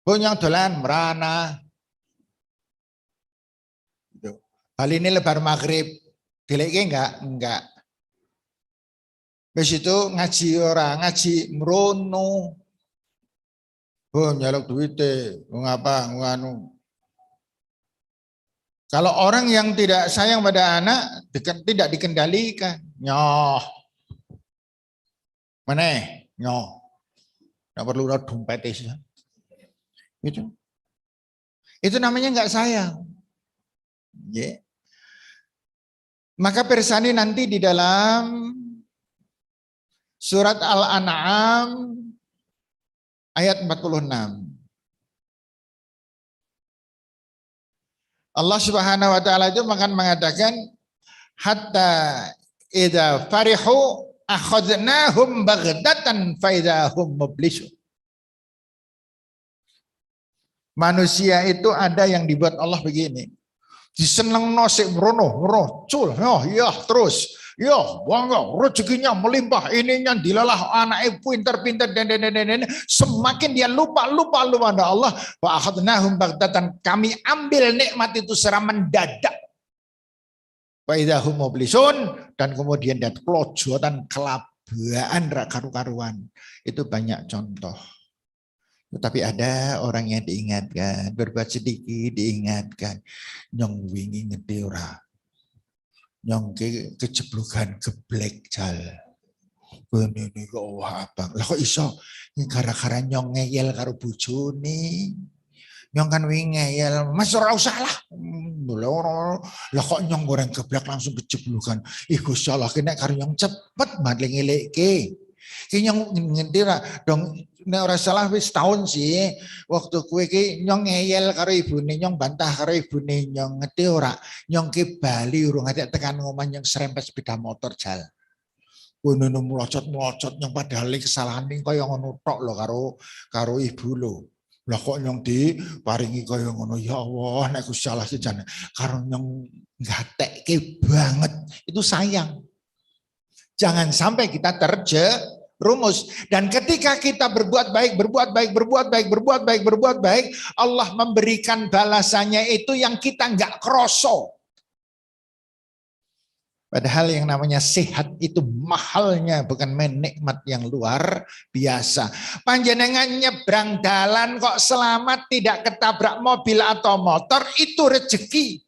bonyong dolan merana. Kali ini lebar maghrib, dileke enggak. Habis itu ngaji orang, ngaji merono. Oh nyalok duite, ngapa nganu. Kalau orang yang tidak sayang pada anak, tidak dikendalikan. Nyoh. Mana? Nyoh. Tidak perlu dompet itu. Itu namanya enggak sayang. Yeah. Maka persani nanti di dalam surat Al-An'am ayat 46. Allah Subhanahu wa taala itu akan mengatakan hatta idza farihu akhadnahum baghdatan fa idzahum mublisun. Manusia itu ada yang dibuat Allah begini. Disenengno sik merono, cul, ya terus. Ya, bangga, rezekinya melimpah, ininya dilalah anaknya pintar-pintar dan semakin dia lupa pada Allah. Wa akhadnahum baghdatan, kami ambil nikmat itu secara mendadak. Wa idzahum mublisun, dan kemudian dia kelojotan kelabaan karu-karuan. Itu banyak contoh. Tetapi ada orang yang diingatkan, berbuat sedikit diingatkan, nyong wingi ngerti ora. Nyong keceblukan geblek jal. Ini kok apa? Lah kok iso gara-gara nyong ngeyel karo bojone. Nyong kan wingi ngeyel, Mas ora usah lah. Lah kok nyong goreng geblek langsung keceblukan. Ih Gusti Allah kena karo nyong cepet banget ngelekke. Ki nyong ngerti ra dong nek ora salah wis tahun sih waktu kowe ki nyong ngeyel karo ibune nyong bantah karo ibune nyong ngerti ora nyong ki bali urung ate tekan ngomah nyong serempet sepeda motor jal. Kono melocot-melocot nyong padahal kesalahane kaya ngono tok lho karo ibu lho. Lah kok nyong diparingi kaya ngono ya Allah nek Gusti Allah jane karo nyong gatekke banget itu sayang. Jangan sampai kita rumus. Dan ketika kita berbuat baik, Allah memberikan balasannya itu yang kita enggak kroso. Padahal yang namanya sehat itu mahalnya, bukan main nikmat yang luar biasa. Panjenengan nyebrang dalan kok selamat, tidak ketabrak mobil atau motor, itu rezeki.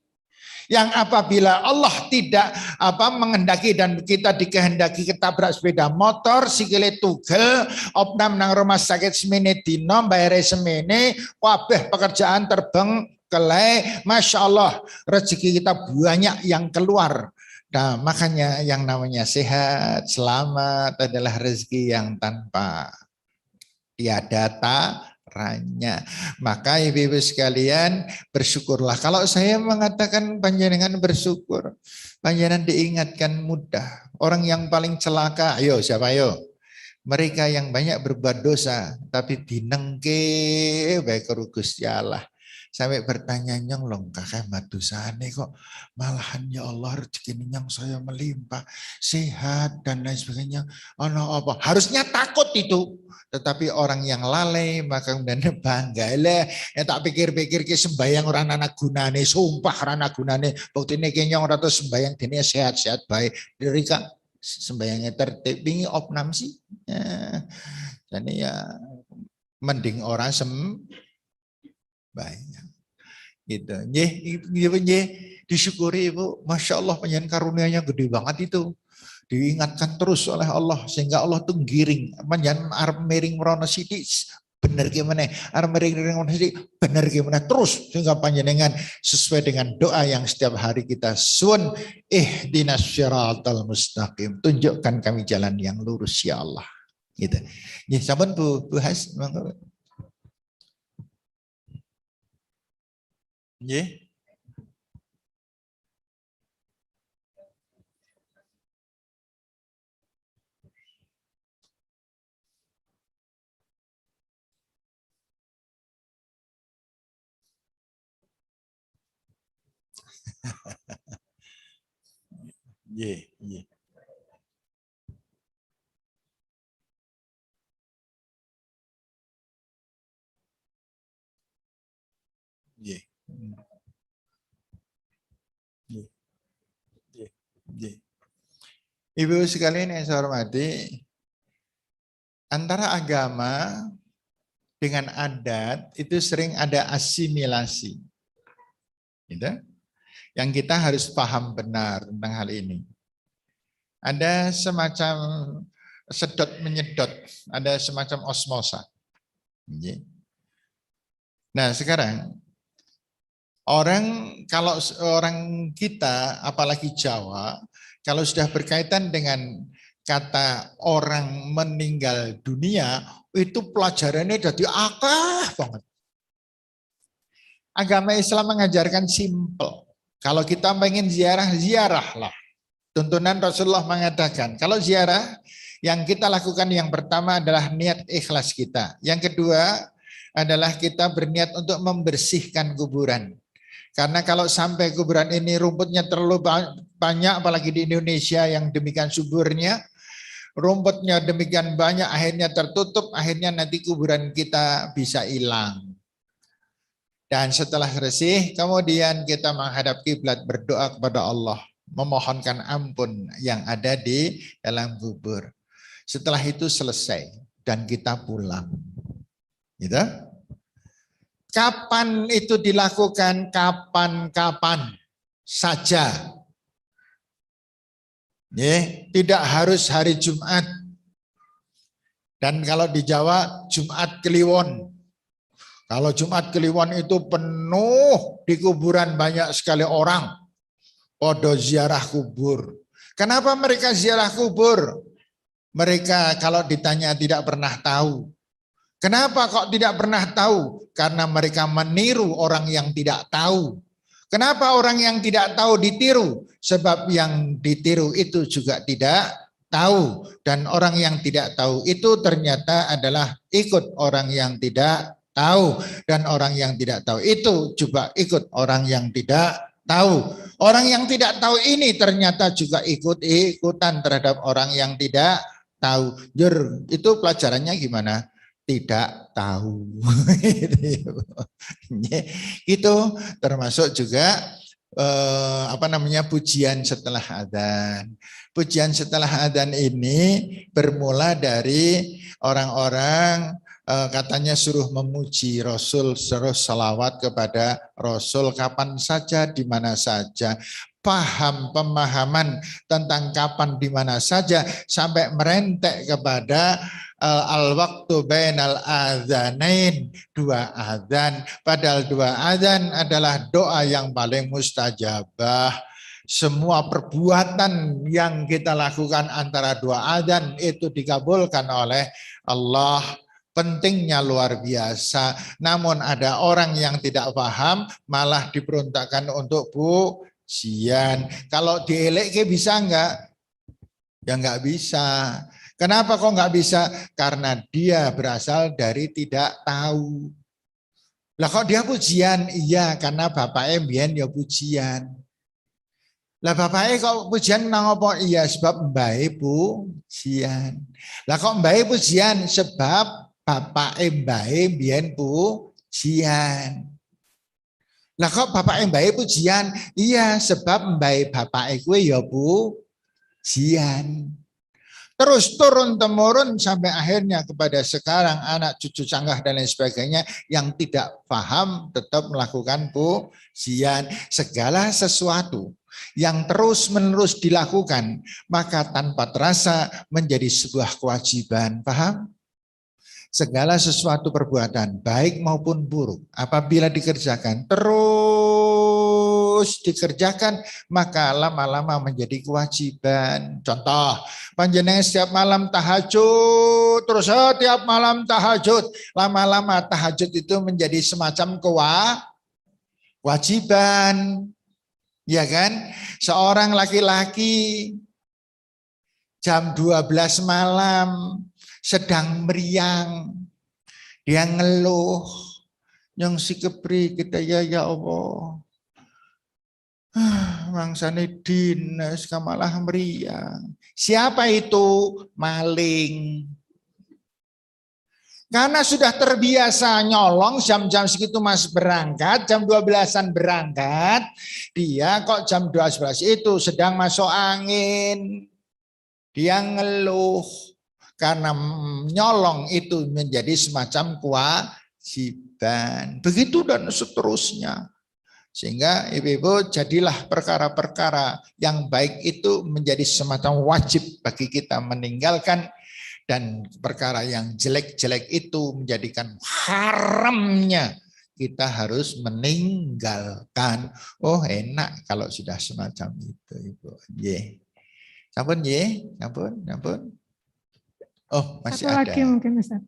Yang apabila Allah tidak mengendaki dan kita dikehendaki ketabrak sepeda motor, sikile tugel, opnam nang rumah sakit semene dino, bayar semene, wabeh pekerjaan terbang kelai, Masya Allah, rezeki kita banyak yang keluar. Nah, makanya yang namanya sehat, selamat adalah rezeki yang tanpa tiada caranya. Maka ibu-ibu sekalian bersyukurlah. Kalau saya mengatakan panjenengan bersyukur, panjenengan diingatkan mudah. Orang yang paling celaka, ayo siapa ayo? Mereka yang banyak berbuat dosa, tapi dinengke baik Gusti Allah. Sampai bertanya nyong long kakek madusane kok malahan ya Allah rezeki nyong saya melimpah, sehat dan lain sebagainya. Ono apa? Harusnya takut itu. Tetapi orang yang lalai maka kemudian bangga lah. Ya tak pikir-pikir ke sembayang orang anak gunane, sumpah orang anak gunane. Buktine ki nyong ora tau sembayang dene sehat-sehat baik. Diri kak sembayangnya tertib bingi opnam sih. Ya. Jadi ya mending orang banyak gitu. Nggih disyukuri Ibu. Masya Allah panjenengan karunianya gede banget itu. Diingatkan terus oleh Allah sehingga Allah tuh giring panjenengan arep miring merono sithik bener gimana, bener gimana terus sehingga panjenengan sesuai dengan doa yang setiap hari kita suwun, ihdinas syiratal mustaqim, tunjukkan kami jalan yang lurus ya Allah. Gitu. Ya, sampun Bu Has, monggo. Nggih. Nggih, nggih. Nggih. Nggih. Nggih. Nggih. Ibu sekalian yang saya hormati, antara agama dengan adat itu sering ada asimilasi. Gitu? Yang kita harus paham benar tentang hal ini. Ada semacam sedot menyedot, ada semacam osmosa. Nah sekarang, kalau orang kita, apalagi Jawa, kalau sudah berkaitan dengan kata orang meninggal dunia, itu pelajarannya jadi akeh banget. Agama Islam mengajarkan simple. Kalau kita pengen ziarah, ziarahlah. Tuntunan Rasulullah mengatakan, kalau ziarah, yang kita lakukan yang pertama adalah niat ikhlas kita. Yang kedua adalah kita berniat untuk membersihkan kuburan. Karena kalau sampai kuburan ini rumputnya terlalu banyak, apalagi di Indonesia yang demikian suburnya, rumputnya demikian banyak, akhirnya tertutup, akhirnya nanti kuburan kita bisa hilang. Dan setelah bersih, kemudian kita menghadap kiblat, berdoa kepada Allah, memohonkan ampun yang ada di dalam kubur. Setelah itu selesai dan kita pulang. Gitu? Kapan itu dilakukan? Kapan-kapan saja. Tidak harus hari Jumat. Dan kalau di Jawa, Jumat Kliwon. Kalau Jumat Kliwon itu penuh di kuburan, banyak sekali orang. Podo ziarah kubur. Kenapa mereka ziarah kubur? Mereka kalau ditanya tidak pernah tahu. Kenapa kok tidak pernah tahu? Karena mereka meniru orang yang tidak tahu. Kenapa orang yang tidak tahu ditiru? Sebab yang ditiru itu juga tidak tahu. Dan orang yang tidak tahu itu ternyata adalah ikut orang yang tidak tahu. Dan orang yang tidak tahu itu juga ikut orang yang tidak tahu. Orang yang tidak tahu ini ternyata juga ikut-ikutan terhadap orang yang tidak tahu. Jur, itu pelajarannya gimana? Tidak tahu. Itu termasuk juga pujian setelah adzan. Pujian setelah adzan ini bermula dari orang-orang katanya suruh memuji Rasul, suruh salawat kepada Rasul kapan saja, di mana saja. Paham pemahaman tentang kapan di mana saja sampai merentek kepada al-waktu bainal adzanain, dua adzan. Padahal dua adzan adalah doa yang paling mustajabah. Semua perbuatan yang kita lakukan antara dua adzan itu dikabulkan oleh Allah. Pentingnya luar biasa. Namun ada orang yang tidak paham malah diperuntukkan untuk pujian. Kalau dielek bisa enggak? Ya enggak bisa. Kenapa kok enggak bisa? Karena dia berasal dari tidak tahu. Lah kok dia pujian? Iya, karena bapaknya mbiyen ya pujian. Lah bapaknya kok pujian nang apa? Iya, sebab mbae pujian. Lah kok mbae pujian? Sebab bapak mbae mbiyen pujian. Lah kok bapak mbae pujian? Iya, sebab mbae bapak kuwe ya pujian. Terus turun temurun sampai akhirnya kepada sekarang anak cucu canggah dan lain sebagainya yang tidak paham tetap melakukan pujian. Segala sesuatu yang terus-menerus dilakukan maka tanpa terasa menjadi sebuah kewajiban. Paham? Segala sesuatu perbuatan, baik maupun buruk, apabila dikerjakan, terus dikerjakan, maka lama-lama menjadi kewajiban. Contoh, panjenengan setiap malam tahajud, terus setiap malam tahajud, lama-lama tahajud itu menjadi semacam kewajiban. Ya kan? Seorang laki-laki jam 12 malam sedang meriang, dia ngeluh, yang si kepri kita ya Allah, mangsane dinas kamalah meriang. Siapa itu? Maling. Karena sudah terbiasa nyolong, jam-jam segitu mas berangkat, jam 12-an berangkat, dia kok jam 12 itu sedang masuk angin. Dia ngeluh. Karena nyolong itu menjadi semacam kewajiban. Begitu dan seterusnya. Sehingga ibu-ibu jadilah perkara-perkara yang baik itu menjadi semacam wajib bagi kita meninggalkan. Dan perkara yang jelek-jelek itu menjadikan haramnya. Kita harus meninggalkan. Oh enak kalau sudah semacam itu ibu. Ye. Sampun ye, sampun. Oh, masih Satu ada. lagi mungkin Ustaz.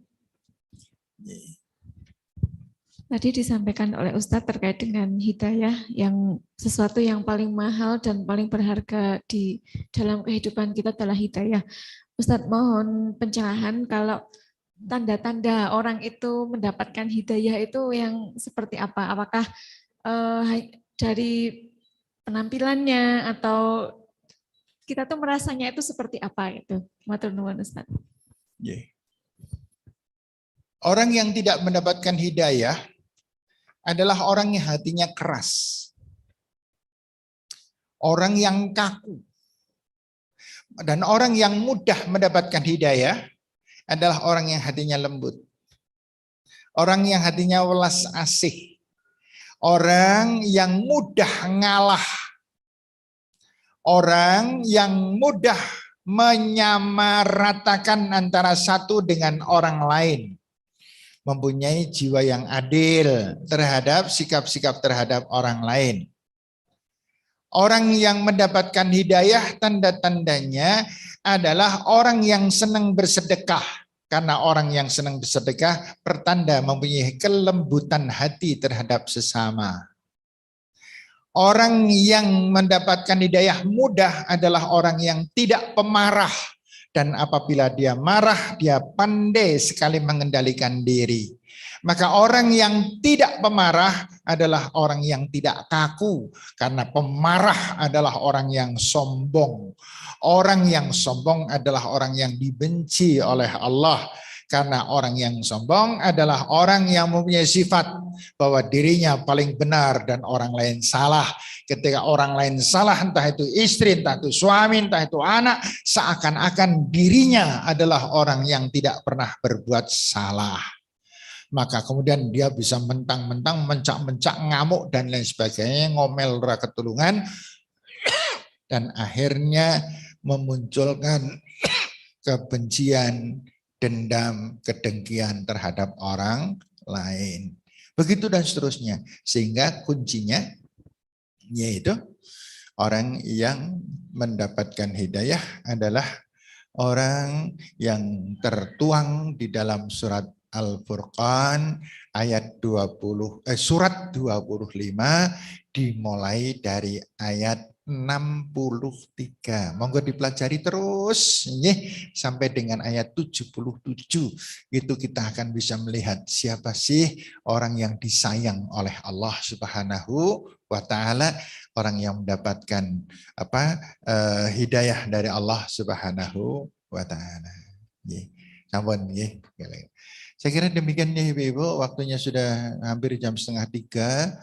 Tadi disampaikan oleh Ustadz terkait dengan hidayah yang sesuatu yang paling mahal dan paling berharga di dalam kehidupan kita adalah hidayah. Ustadz mohon pencerahan kalau tanda-tanda orang itu mendapatkan hidayah itu yang seperti apa? Apakah dari penampilannya atau kita tuh merasanya itu seperti apa itu? Matur nuwun Ustadz. Orang yang tidak mendapatkan hidayah adalah orang yang hatinya keras. Orang yang kaku. Dan orang yang mudah mendapatkan hidayah adalah orang yang hatinya lembut. Orang yang hatinya welas asih. Orang yang mudah ngalah. Orang yang mudah menyamaratakan antara satu dengan orang lain, mempunyai jiwa yang adil terhadap sikap-sikap terhadap orang lain. Orang yang mendapatkan hidayah tanda-tandanya adalah orang yang senang bersedekah, karena orang yang senang bersedekah pertanda mempunyai kelembutan hati terhadap sesama. Orang yang mendapatkan hidayah mudah adalah orang yang tidak pemarah. Dan apabila dia marah, dia pandai sekali mengendalikan diri. Maka orang yang tidak pemarah adalah orang yang tidak kaku. Karena pemarah adalah orang yang sombong. Orang yang sombong adalah orang yang dibenci oleh Allah. Karena orang yang sombong adalah orang yang mempunyai sifat bahwa dirinya paling benar dan orang lain salah. Ketika orang lain salah, entah itu istri, entah itu suami, entah itu anak, seakan-akan dirinya adalah orang yang tidak pernah berbuat salah. Maka kemudian dia bisa mentang-mentang, mencak-mencak, ngamuk dan lain sebagainya, ngomel ora ketulungan, dan akhirnya memunculkan kebencian, dendam, kedengkian terhadap orang lain. Begitu dan seterusnya. Sehingga kuncinya yaitu orang yang mendapatkan hidayah adalah orang yang tertuang di dalam surat Al-Furqan ayat surat 25 dimulai dari ayat 63. Monggo dipelajari terus sampai dengan ayat 77. Itu kita akan bisa melihat siapa sih orang yang disayang oleh Allah Subhanahu wa taala, orang yang mendapatkan hidayah dari Allah Subhanahu wa taala. Sampun nggih. Saya kira demikian ya Ibu-ibu, waktunya sudah hampir jam 2:30.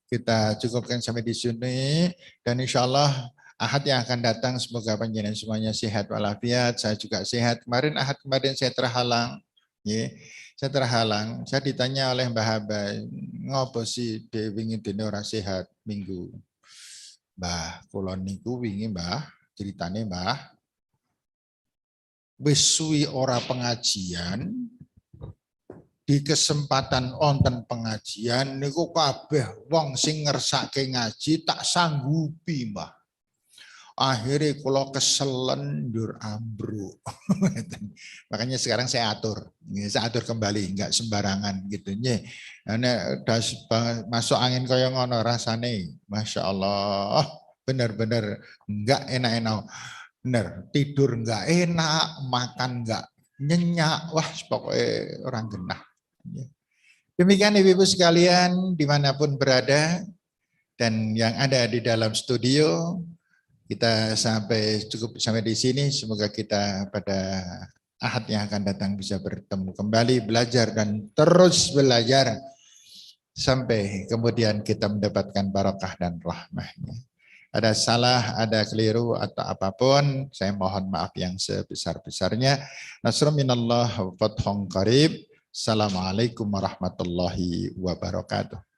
Kita cukupkan sampai di sini, dan insya Allah Ahad yang akan datang semoga panjenengan semuanya sehat walafiat. Saya juga sehat. Ahad kemarin saya terhalang, saya terhalang. Saya ditanya oleh Mbah Haba, ngopo sih wingi dene ora sehat minggu. Mbah, kula niku wingi Mbah, ceritane Mbah, wis suwi ora pengajian, di kesempatan onten pengajian niku kabeh wong sing ngersake ngaji tak sanggupi, Mbah. Akhirnya kula keselen ndur ambruk. Makanya sekarang saya atur kembali, enggak sembarangan gitu. Nek masuk angin kaya ngono rasane, Masya Allah, bener-bener enggak enak-enak. Bener, tidur enggak enak, makan enggak nyenyak, wah pokoknya orang genah. Demikian Ibu-ibu sekalian dimanapun berada dan yang ada di dalam studio. Kita cukup sampai di sini. Semoga kita pada Ahad yang akan datang bisa bertemu kembali, belajar dan terus belajar sampai kemudian kita mendapatkan barakah dan rahmahnya. Ada salah, ada keliru atau apapun, saya mohon maaf yang sebesar-besarnya. Nasrun minallah wa fathun qarib. Assalamualaikum warahmatullahi wabarakatuh.